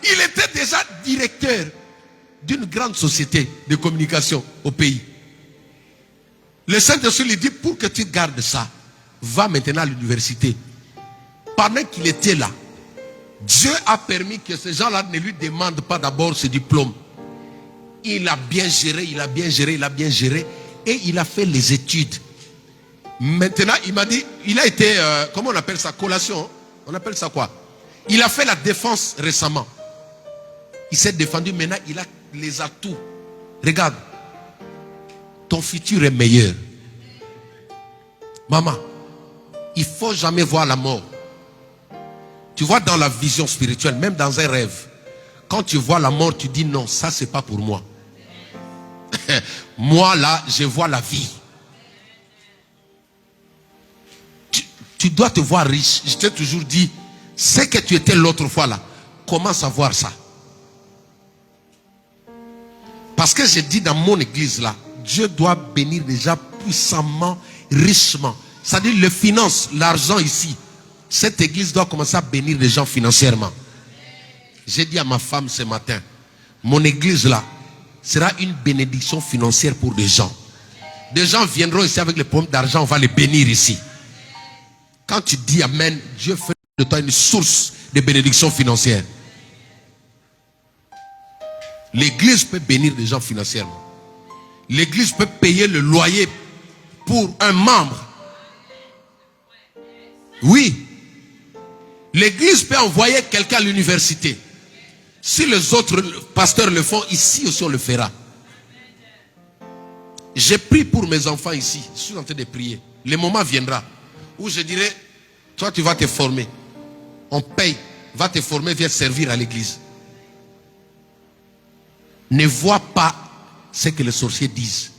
Il était déjà directeur d'une grande société de communication au pays. Le Saint-Esprit lui dit, pour que tu gardes ça, va maintenant à l'université. Pendant qu'il était là, Dieu a permis que ces gens-là ne lui demandent pas d'abord ce diplôme. Il a bien géré, il a bien géré, il a bien géré. Et il a fait les études. Maintenant, il m'a dit, il a été, comment on appelle ça, collation? On appelle ça quoi? Il a fait la défense récemment. Il s'est défendu, maintenant il a les atouts. Regarde, ton futur est meilleur. Maman, il ne faut jamais voir la mort. Tu vois dans la vision spirituelle, même dans un rêve, quand tu vois la mort, tu dis non, ça c'est pas pour moi. Moi là, je vois la vie. Tu dois te voir riche. Je t'ai toujours dit, ce que tu étais l'autre fois là, commence à voir ça. Parce que j'ai dit dans mon église là, Dieu doit bénir déjà puissamment, richement. C'est-à-dire les finances, l'argent ici. Cette église doit commencer à bénir les gens financièrement. J'ai dit à ma femme ce matin, mon église là sera une bénédiction financière pour des gens. Des gens viendront ici avec les problèmes d'argent, on va les bénir ici. Quand tu dis amen, Dieu fait de toi une source de bénédiction financière. L'église peut bénir des gens financièrement. L'église peut payer le loyer pour un membre. Oui. L'église peut envoyer quelqu'un à l'université. Si les autres pasteurs le font, ici aussi on le fera. J'ai prié pour mes enfants ici. Je suis en train de prier. Le moment viendra où je dirai, toi tu vas te former. On paye, va te former, viens servir à l'église. Ne vois pas ce que les sorciers disent.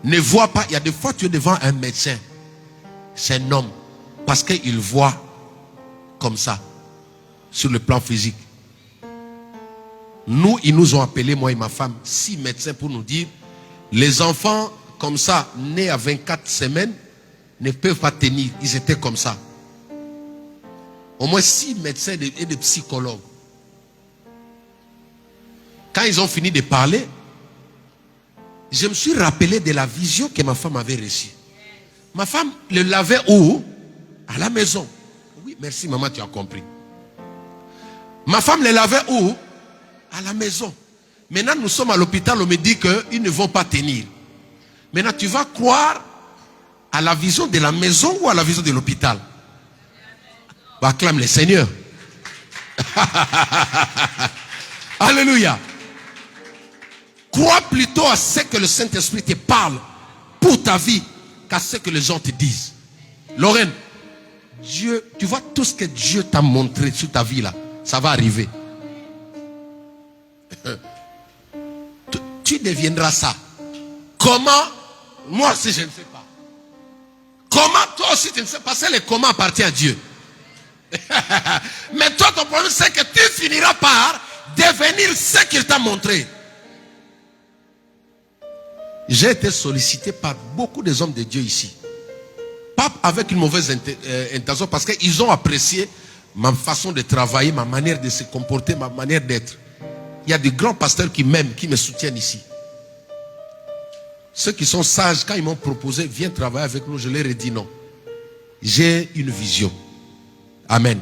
Ne vois pas, il y a des fois tu es devant un médecin. C'est un homme. Parce qu'il voit comme ça, sur le plan physique. Nous, ils nous ont appelés, moi et ma femme, 6 médecins pour nous dire, les enfants comme ça, nés à 24 semaines, ne peuvent pas tenir. Ils étaient comme ça. Au moins 6 médecins et des psychologues. Quand ils ont fini de parler, je me suis rappelé de la vision que ma femme avait reçue. Ma femme le lavait où? À la maison. Oui, merci maman, tu as compris. Ma femme le lavait où? À la maison. Maintenant, nous sommes à l'hôpital, on me dit qu'ils ne vont pas tenir. Maintenant, tu vas croire à la vision de la maison ou à la vision de l'hôpital? Acclame le Seigneur. Alléluia. Crois plutôt à ce que le Saint-Esprit te parle pour ta vie qu'à ce que les gens te disent. Lorraine, Dieu, tu vois tout ce que Dieu t'a montré sur ta vie là, ça va arriver. Tu deviendras ça. Comment? Moi aussi je ne sais pas. Comment? Toi aussi tu ne sais pas. C'est le comment appartient à Dieu. Mais toi ton problème c'est que tu finiras par devenir ce qu'il t'a montré. J'ai été sollicité par beaucoup des hommes de Dieu ici. Pas avec une mauvaise intention, parce qu'ils ont apprécié ma façon de travailler, ma manière de se comporter, ma manière d'être. Il y a de grands pasteurs qui m'aiment, qui me soutiennent ici. Ceux qui sont sages, quand ils m'ont proposé, viens travailler avec nous, je leur ai dit non. J'ai une vision. Amen.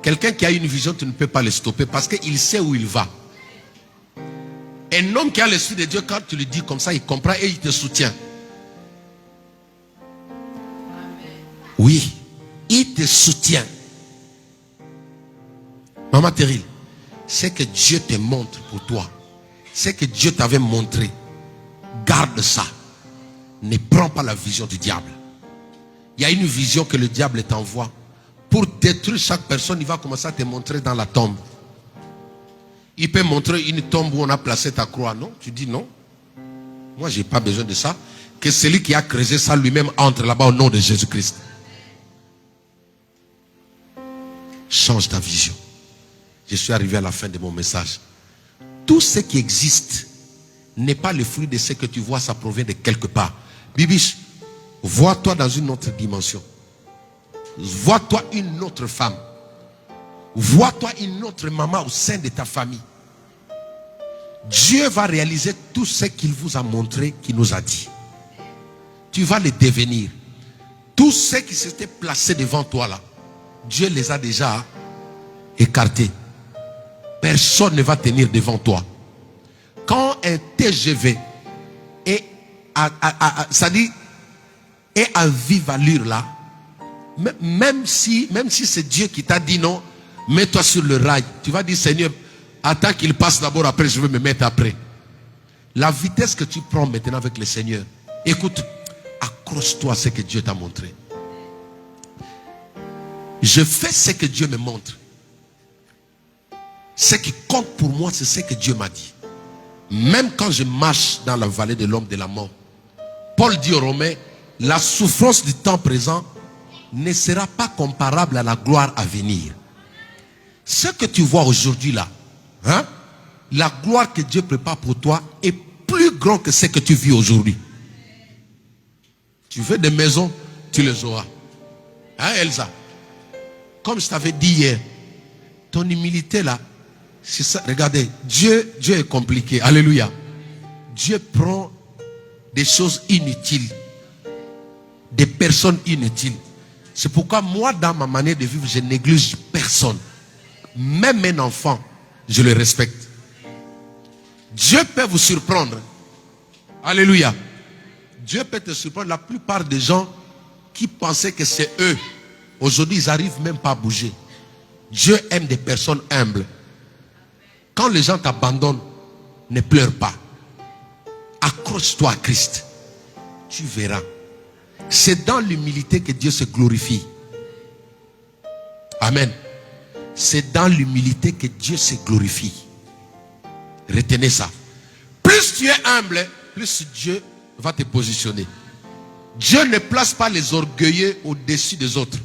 Quelqu'un qui a une vision, tu ne peux pas le stopper parce qu'il sait où il va. Un homme qui a l'esprit de Dieu, quand tu lui dis comme ça, il comprend et il te soutient. Oui, il te soutient. Maman Terril, c'est que Dieu te montre pour toi. C'est que Dieu t'avait montré. Garde ça. Ne prends pas la vision du diable. Il y a une vision que le diable t'envoie. Pour détruire chaque personne, il va commencer à te montrer dans la tombe. Il peut montrer une tombe où on a placé ta croix, non? Tu dis non. Moi, je n'ai pas besoin de ça. Que celui qui a creusé ça lui-même entre là-bas au nom de Jésus-Christ. Change ta vision. Je suis arrivé à la fin de mon message. Tout ce qui existe n'est pas le fruit de ce que tu vois, ça provient de quelque part. Bibiche, vois-toi dans une autre dimension. Vois-toi une autre femme. Vois-toi une autre maman au sein de ta famille. Dieu va réaliser tout ce qu'il vous a montré, qu'il nous a dit. Tu vas le devenir. Tous ceux qui s'étaient placés devant toi là, Dieu les a déjà écartés. Personne ne va tenir devant toi. Quand un TGV est c'est-à-dire est à vive allure là, même si c'est Dieu qui t'a dit non, mets-toi sur le rail, tu vas dire Seigneur, attends qu'il passe d'abord, après je vais me mettre après. La vitesse que tu prends maintenant avec le Seigneur, écoute, accroche-toi à ce que Dieu t'a montré. Je fais ce que Dieu me montre. Ce qui compte pour moi, c'est ce que Dieu m'a dit. Même quand je marche dans la vallée de l'ombre de la mort, Paul dit aux Romains, la souffrance du temps présent ne sera pas comparable à la gloire à venir. Ce que tu vois aujourd'hui là, hein, la gloire que Dieu prépare pour toi est plus grand que ce que tu vis aujourd'hui. Tu veux des maisons, tu les auras. Hein, Elsa? Comme je t'avais dit hier, ton humilité là, c'est ça. Regardez, Dieu est compliqué. Alléluia. Dieu prend des choses inutiles, des personnes inutiles. C'est pourquoi moi, dans ma manière de vivre, je néglige personne. Même un enfant, je le respecte. Dieu peut vous surprendre. Alléluia. Dieu peut te surprendre. La plupart des gens qui pensaient que c'est eux, aujourd'hui, ils n'arrivent même pas à bouger. Dieu aime des personnes humbles. Quand les gens t'abandonnent, ne pleure pas. Accroche-toi à Christ. Tu verras. C'est dans l'humilité que Dieu se glorifie. Amen. C'est dans l'humilité que Dieu se glorifie. Retenez ça. Plus tu es humble, plus Dieu va te positionner. Dieu ne place pas les orgueilleux au-dessus des autres.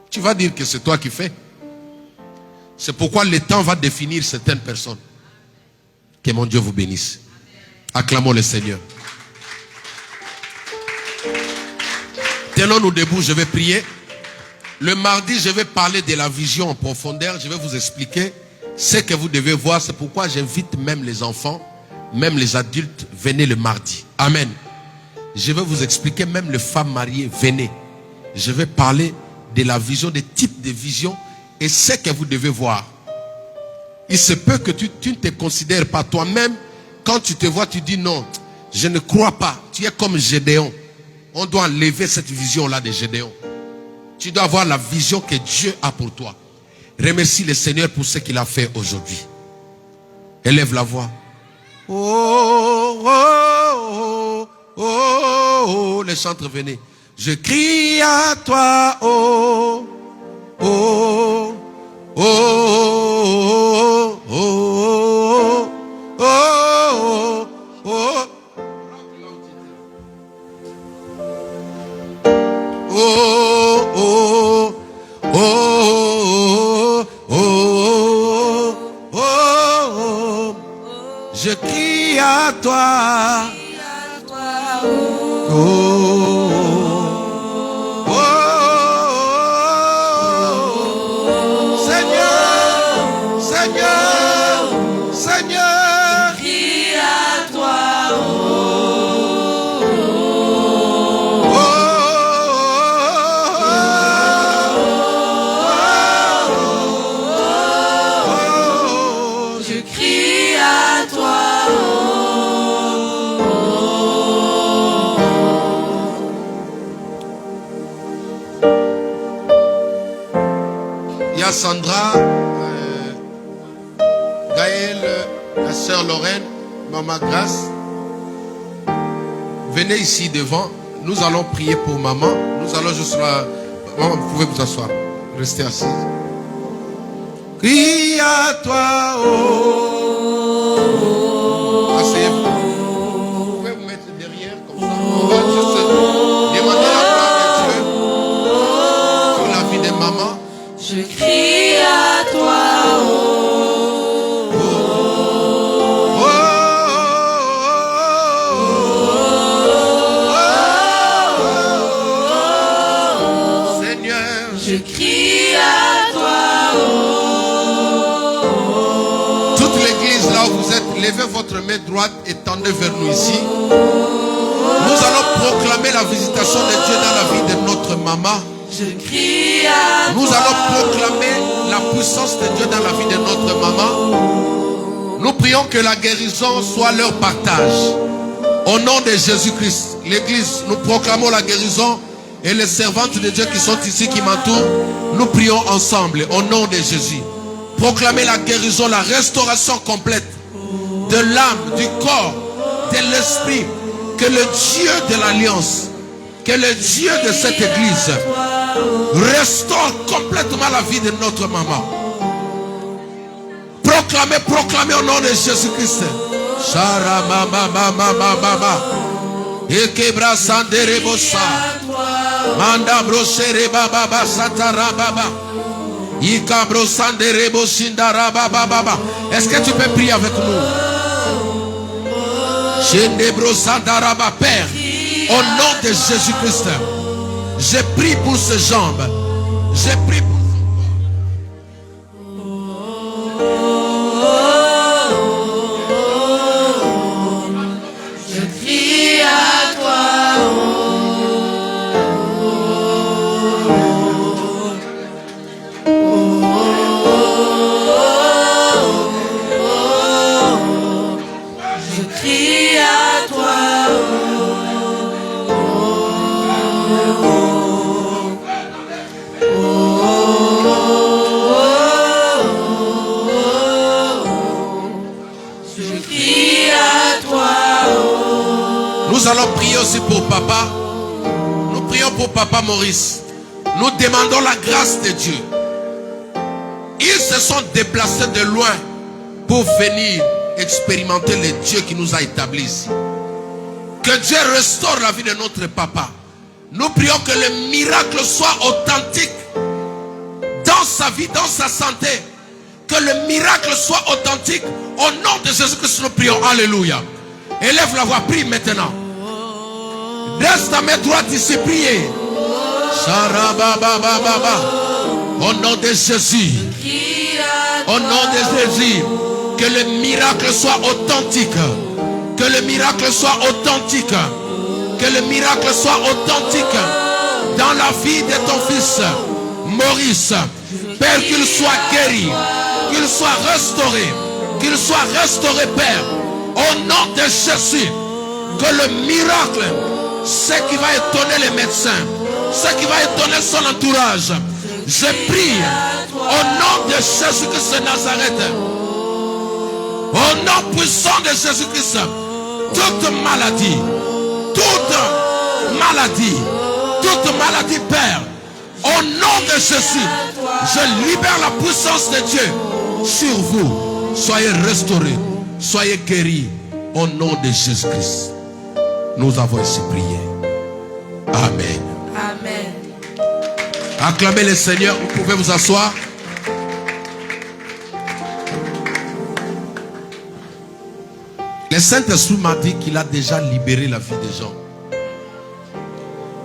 Tu vas dire que c'est toi qui fais. C'est pourquoi le temps va définir certaines personnes. Que mon Dieu vous bénisse. Acclamons le Seigneur. Tenons-nous debout, je vais prier. Le mardi, je vais parler de la vision en profondeur. Je vais vous expliquer ce que vous devez voir. C'est pourquoi j'invite même les enfants, même les adultes, venez le mardi. Amen. Je vais vous expliquer, même les femmes mariées, venez. Je vais parler de la vision, des types de visions et ce que vous devez voir. Il se peut que tu ne te considères pas toi-même. Quand tu te vois, tu dis non, je ne crois pas. Tu es comme Gédéon. On doit enlever cette vision-là de Gédéon. Tu dois avoir la vision que Dieu a pour toi. Remercie le Seigneur pour ce qu'il a fait aujourd'hui. Élève la voix. Oh, oh, oh, oh, oh. Les chantres, venez. Je crie à toi, oh, oh, oh, oh, oh, oh, oh, oh. Oh, oh, oh, oh, oh, je crie à toi. Oh, oh, Seigneur, Seigneur, Seigneur, je crie à toi. Sandra, Gaël, la sœur Lorraine, Maman Grace, venez ici devant. Nous allons prier pour maman. Nous allons juste là. Maman, vous pouvez vous asseoir. Restez assise. Crie à toi, oh. Asseyez-vous. Vous pouvez vous mettre derrière comme ça. On va juste demander la gloire de Dieu sur la vie de maman. Je crie à toi, oh, oh, oh, Seigneur. Je crie à toi, oh. Toute l'église là où vous êtes, levez votre main droite et tendez vers nous ici. Nous allons proclamer la visitation de Dieu dans la vie de notre maman. Je crie à Nous toi. allons proclamer la puissance de Dieu dans la vie de notre maman. Nous prions que la guérison soit leur partage. Au nom de Jésus-Christ, l'Église, nous proclamons la guérison. Et les servantes de Dieu qui sont ici, qui m'entourent, nous prions ensemble au nom de Jésus. Proclamez la guérison, la restauration complète de l'âme, du corps, de l'esprit. Que le Dieu de l'Alliance, que le Dieu de cette église restaure complètement la vie de notre maman. Proclamez, proclamez au nom de Jésus-Christ. Ekebra sandere bossa. Manda brosere baba satara baba. Ika brosandere bossindara baba baba. Est-ce que tu peux prier avec nous? Shende brosandara baba. Père, au nom de Jésus-Christ, je prie pour ses jambes. Je prie pour Nous allons prier aussi pour papa. Nous prions pour papa Maurice. Nous demandons la grâce de Dieu. Ils se sont déplacés de loin pour venir expérimenter le Dieu qui nous a établis ici. Que Dieu restaure la vie de notre papa. Nous prions que le miracle soit authentique dans sa vie, dans sa santé. Que le miracle soit authentique. Au nom de Jésus-Christ, nous prions. Alléluia. Élève la voix, prie maintenant. Reste ta main droite ici, priez. Au nom de Jésus. Au nom de Jésus. Que le miracle soit authentique. Que le miracle soit authentique. Que le miracle soit authentique dans la vie de ton fils Maurice. Père, qu'il soit guéri, qu'il soit restauré, Père, au nom de Jésus. Que le miracle, ce qui va étonner les médecins, ce qui va étonner son entourage, je prie au nom de Jésus-Christ de Nazareth, au nom puissant de Jésus-Christ, toute maladie, Père, au nom de Jésus, je libère la puissance de Dieu sur vous. Soyez restaurés, soyez guéris au nom de Jésus-Christ. Nous avons ainsi prié. Amen. Amen. Acclamez le Seigneur, vous pouvez vous asseoir. Le Saint-Esprit m'a dit qu'il a déjà libéré la vie des gens.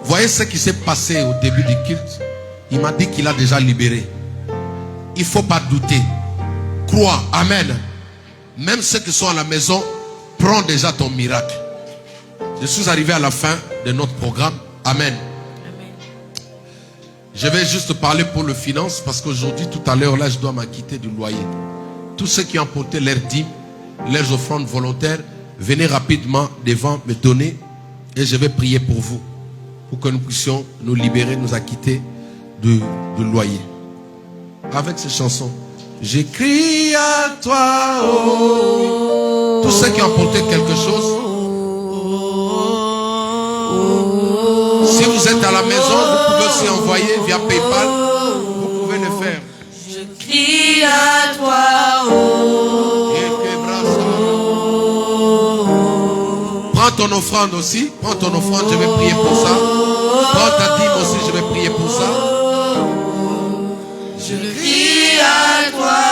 Voyez ce qui s'est passé au début du culte. Il m'a dit qu'il a déjà libéré. Il ne faut pas douter. Crois. Amen. Même ceux qui sont à la maison, prends déjà ton miracle. Je suis arrivé à la fin de notre programme. Amen. Je vais juste parler pour le finance parce qu'aujourd'hui, tout à l'heure, là, je dois m'acquitter du loyer. Tous ceux qui ont apporté leurs dîmes, leurs offrandes volontaires, venez rapidement devant me donner et je vais prier pour vous. Pour que nous puissions nous libérer, nous acquitter du loyer. Avec ces chansons. J'écris à toi, oh. Tous ceux qui ont apporté quelque chose. Si vous êtes à la maison, vous pouvez aussi envoyer via PayPal. Vous pouvez le faire. Je crie à toi, oh. Prends ton offrande aussi. Prends ton offrande, je vais prier pour ça. Prends ta dîme aussi, je vais prier pour ça. Je crie à toi,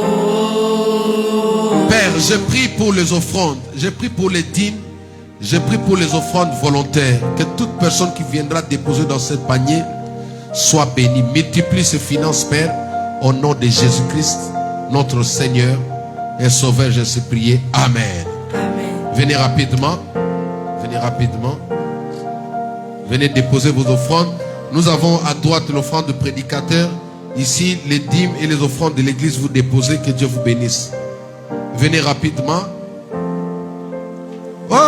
oh. Père, je prie pour les offrandes. Je prie pour les dîmes. Je prie pour les offrandes volontaires. Que toute personne qui viendra déposer dans ce panier soit bénie. Multiplie ses finances, Père, au nom de Jésus-Christ, notre Seigneur et Sauveur. Je suis prié. Amen. Amen. Venez rapidement. Venez rapidement. Venez déposer vos offrandes. Nous avons à droite l'offrande de prédicateur Ici, les dîmes et les offrandes de l'église, vous déposez, que Dieu vous bénisse. Venez rapidement. Oh,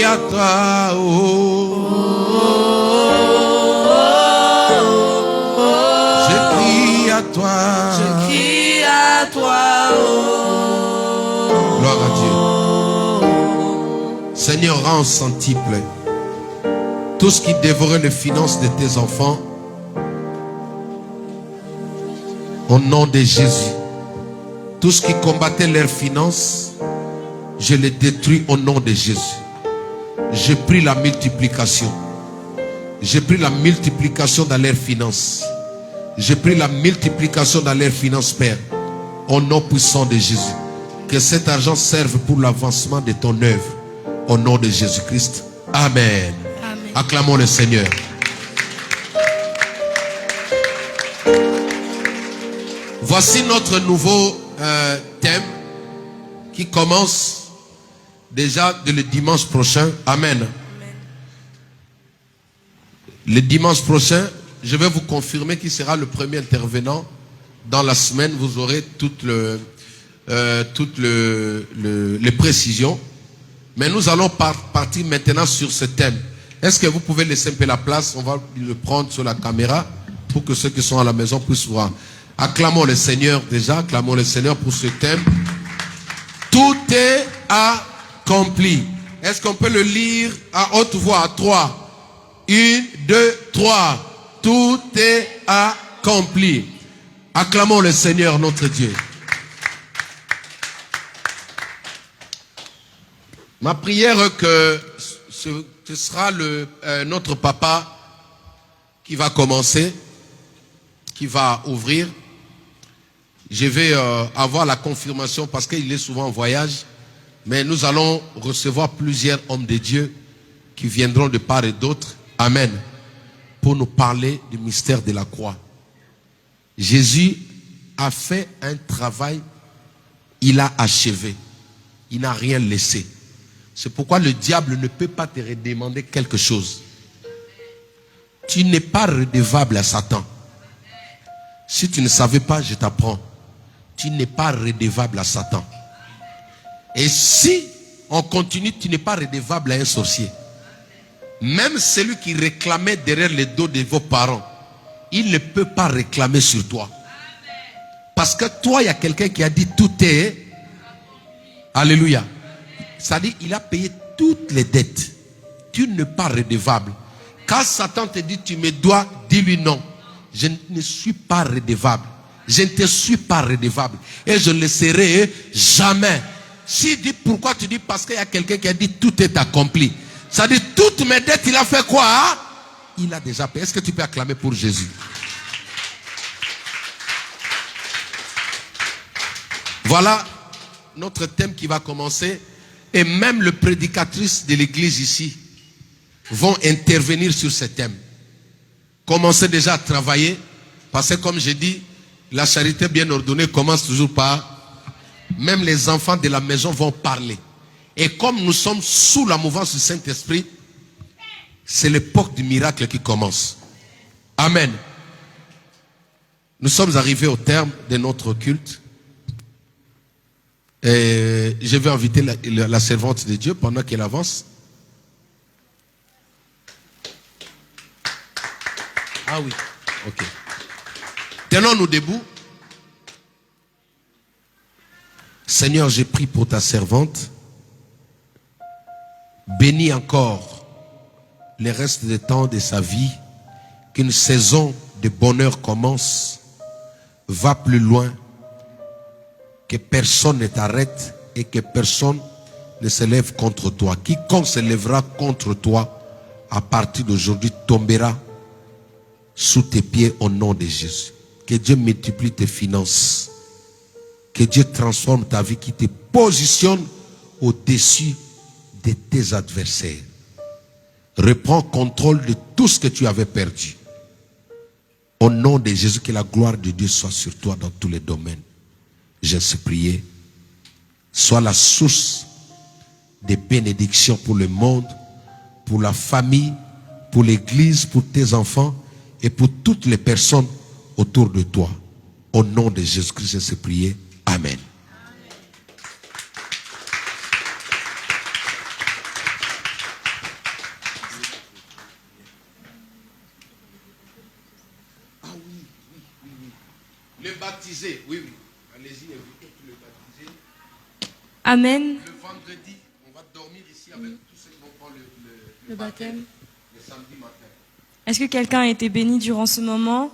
à toi, je crie à toi, je crie à toi, gloire à Dieu. Seigneur, rends centuple tout ce qui dévorait les finances de tes enfants, au nom de Jésus. Tout ce qui combattait leurs finances, je les détruis au nom de Jésus. Je prie la multiplication. Je prie la multiplication dans leurs finances. Je prie la multiplication dans leurs finances, Père. Au nom puissant de Jésus. Que cet argent serve pour l'avancement de ton œuvre. Au nom de Jésus-Christ. Amen. Amen. Acclamons le Seigneur. Voici notre nouveau thème qui commence déjà le dimanche prochain. Amen. Amen. Le dimanche prochain, je vais vous confirmer qui sera le premier intervenant. Dans la semaine, vous aurez toutes les précisions. Mais nous allons partir maintenant sur ce thème. Est-ce que vous pouvez laisser un peu la place? On va le prendre sur la caméra pour que ceux qui sont à la maison puissent voir. Acclamons le Seigneur déjà. Acclamons le Seigneur pour ce thème. Tout est accompli. Est-ce qu'on peut le lire à haute voix? 3. 1, 2, 3. Tout est accompli. Acclamons le Seigneur notre Dieu. Ma prière que ce sera notre papa qui va commencer, qui va ouvrir. Je vais avoir la confirmation parce qu'il est souvent en voyage. Mais nous allons recevoir plusieurs hommes de Dieu qui viendront de part et d'autre. Amen. Pour nous parler du mystère de la croix. Jésus a fait un travail. Il a achevé. Il n'a rien laissé. C'est pourquoi le diable ne peut pas te redemander quelque chose. Tu n'es pas redevable à Satan. Si tu ne savais pas, je t'apprends. Tu n'es pas redevable à Satan. Et si on continue, tu n'es pas redevable à un sorcier. Même celui qui réclamait derrière le dos de vos parents, il ne peut pas réclamer sur toi. Parce que toi, il y a quelqu'un qui a dit tout est. Alléluia. Ça dit, il a payé toutes les dettes. Tu n'es pas redevable. Quand Satan te dit tu me dois, dis-lui non. Je ne suis pas redevable. Je ne te suis pas redevable. Et je ne le serai jamais. S'il dit pourquoi, tu dis parce qu'il y a quelqu'un qui a dit tout est accompli. Ça dit toutes mes dettes, il a fait quoi? Hein? Il a déjà payé. Est-ce que tu peux acclamer pour Jésus? Voilà notre thème qui va commencer. Et même les prédicatrices de l'église ici vont intervenir sur ce thème. Commencez déjà à travailler. Parce que comme j'ai dit, la charité bien ordonnée commence toujours par... Même les enfants de la maison vont parler. Et comme nous sommes sous la mouvance du Saint-Esprit, c'est l'époque du miracle qui commence. Amen. Nous sommes arrivés au terme de notre culte. Et je vais inviter la servante de Dieu pendant qu'elle avance. Ah oui, ok. Tenons-nous debout. Seigneur, j'ai prié pour ta servante. Bénis encore le reste du temps de sa vie. Qu'une saison de bonheur commence. Va plus loin. Que personne ne t'arrête et que personne ne se lève contre toi. Quiconque se lèvera contre toi, à partir d'aujourd'hui, tombera sous tes pieds au nom de Jésus. Que Dieu multiplie tes finances. Que Dieu transforme ta vie, qui te positionne au-dessus de tes adversaires. Reprends contrôle de tout ce que tu avais perdu. Au nom de Jésus, que la gloire de Dieu soit sur toi dans tous les domaines. J'ai prié. Sois la source de bénédictions pour le monde, pour la famille, pour l'église, pour tes enfants et pour toutes les personnes autour de toi. Au nom de Jésus-Christ, j'ai prié. Amen. Ah oui. Le baptisé, oui. Allez-y, invitez tous les baptisés. Amen. Le vendredi, on va dormir ici avec tous ceux qui vont prendre le baptême. Le samedi matin. Est-ce que quelqu'un a été béni durant ce moment?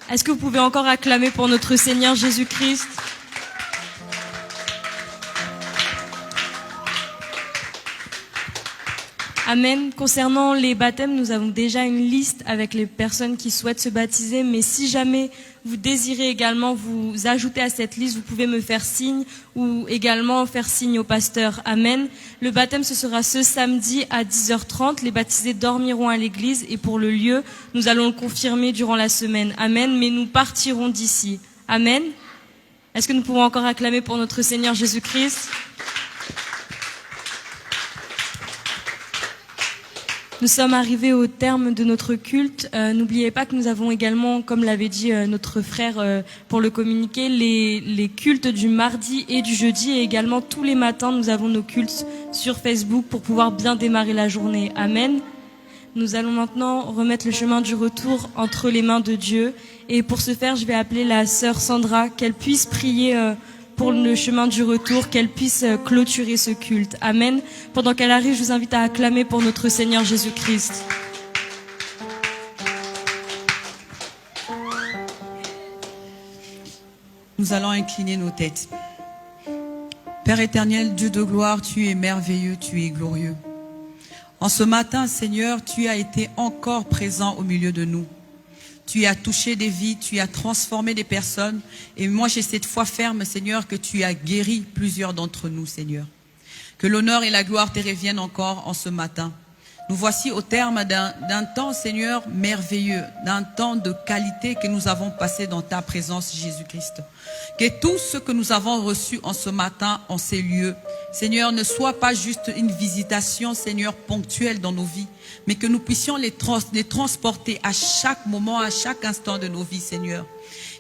Est-ce que vous pouvez encore acclamer pour notre Seigneur Jésus-Christ? Amen. Concernant les baptêmes, nous avons déjà une liste avec les personnes qui souhaitent se baptiser, mais si jamais vous désirez également vous ajouter à cette liste, vous pouvez me faire signe ou également faire signe au pasteur. Amen. Le baptême, ce sera ce samedi à 10h30. Les baptisés dormiront à l'église et pour le lieu, nous allons le confirmer durant la semaine. Amen. Mais nous partirons d'ici. Amen. Est-ce que nous pouvons encore acclamer pour notre Seigneur Jésus-Christ? Nous sommes arrivés au terme de notre culte. N'oubliez pas que nous avons également, comme l'avait dit notre frère pour le communiqué, les cultes du mardi et du jeudi. Et également tous les matins, nous avons nos cultes sur Facebook pour pouvoir bien démarrer la journée. Amen. Nous allons maintenant remettre le chemin du retour entre les mains de Dieu. Et pour ce faire, je vais appeler la sœur Sandra, qu'elle puisse prier pour le chemin du retour, qu'elle puisse clôturer ce culte. Amen. Pendant qu'elle arrive, je vous invite à acclamer pour notre Seigneur Jésus-Christ. Nous allons incliner nos têtes. Père éternel, Dieu de gloire, tu es merveilleux, tu es glorieux. En ce matin, Seigneur, tu as été encore présent au milieu de nous. Tu as touché des vies, tu as transformé des personnes. Et moi, j'ai cette foi ferme, Seigneur, que tu as guéri plusieurs d'entre nous, Seigneur. Que l'honneur et la gloire te reviennent encore en ce matin. Nous voici au terme d'un temps, Seigneur, merveilleux, d'un temps de qualité que nous avons passé dans ta présence, Jésus-Christ. Que tout ce que nous avons reçu en ce matin, en ces lieux, Seigneur, ne soit pas juste une visitation, Seigneur, ponctuelle dans nos vies, mais que nous puissions les transporter à chaque moment, à chaque instant de nos vies, Seigneur.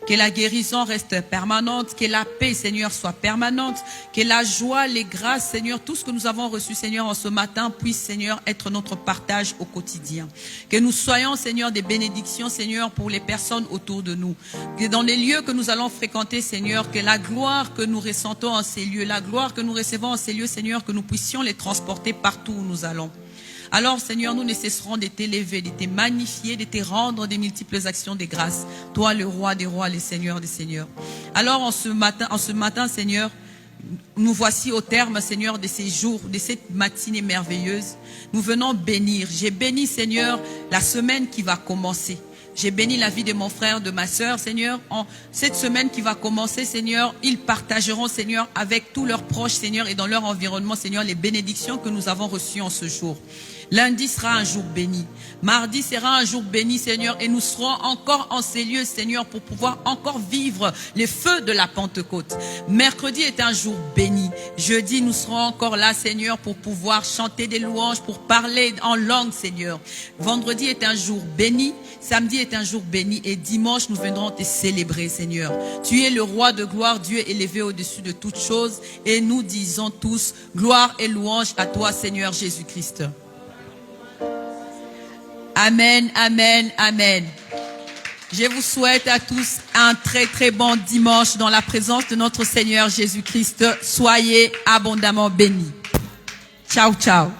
Que la guérison reste permanente, que la paix, Seigneur, soit permanente, que la joie, les grâces, Seigneur, tout ce que nous avons reçu, Seigneur, en ce matin, puisse, Seigneur, être notre partage au quotidien. Que nous soyons, Seigneur, des bénédictions, Seigneur, pour les personnes autour de nous. Que dans les lieux que nous allons fréquenter, Seigneur, que la gloire que nous ressentons en ces lieux, la gloire que nous recevons en ces lieux, Seigneur, que nous puissions les transporter partout où nous allons. Alors, Seigneur, nous ne cesserons de t'élever, de te magnifier, de te rendre des multiples actions de grâce. Toi, le roi des rois, le Seigneur des seigneurs. Alors, en ce matin, Seigneur, nous voici au terme, Seigneur, de ces jours, de cette matinée merveilleuse. Nous venons bénir. J'ai béni, Seigneur, la semaine qui va commencer. J'ai béni la vie de mon frère, de ma sœur, Seigneur. En cette semaine qui va commencer, Seigneur, ils partageront, Seigneur, avec tous leurs proches, Seigneur, et dans leur environnement, Seigneur, les bénédictions que nous avons reçues en ce jour. Lundi sera un jour béni. Mardi sera un jour béni, Seigneur, et nous serons encore en ces lieux, Seigneur, pour pouvoir encore vivre les feux de la Pentecôte. Mercredi est un jour béni. Jeudi, nous serons encore là, Seigneur, pour pouvoir chanter des louanges, pour parler en langue, Seigneur. Vendredi est un jour béni. Samedi est un jour béni. Et dimanche, nous viendrons te célébrer, Seigneur. Tu es le roi de gloire, Dieu élevé au-dessus de toutes choses. Et nous disons tous, gloire et louange à toi, Seigneur Jésus-Christ. Amen, amen, amen. Je vous souhaite à tous un très très bon dimanche dans la présence de notre Seigneur Jésus-Christ. Soyez abondamment bénis. Ciao, ciao.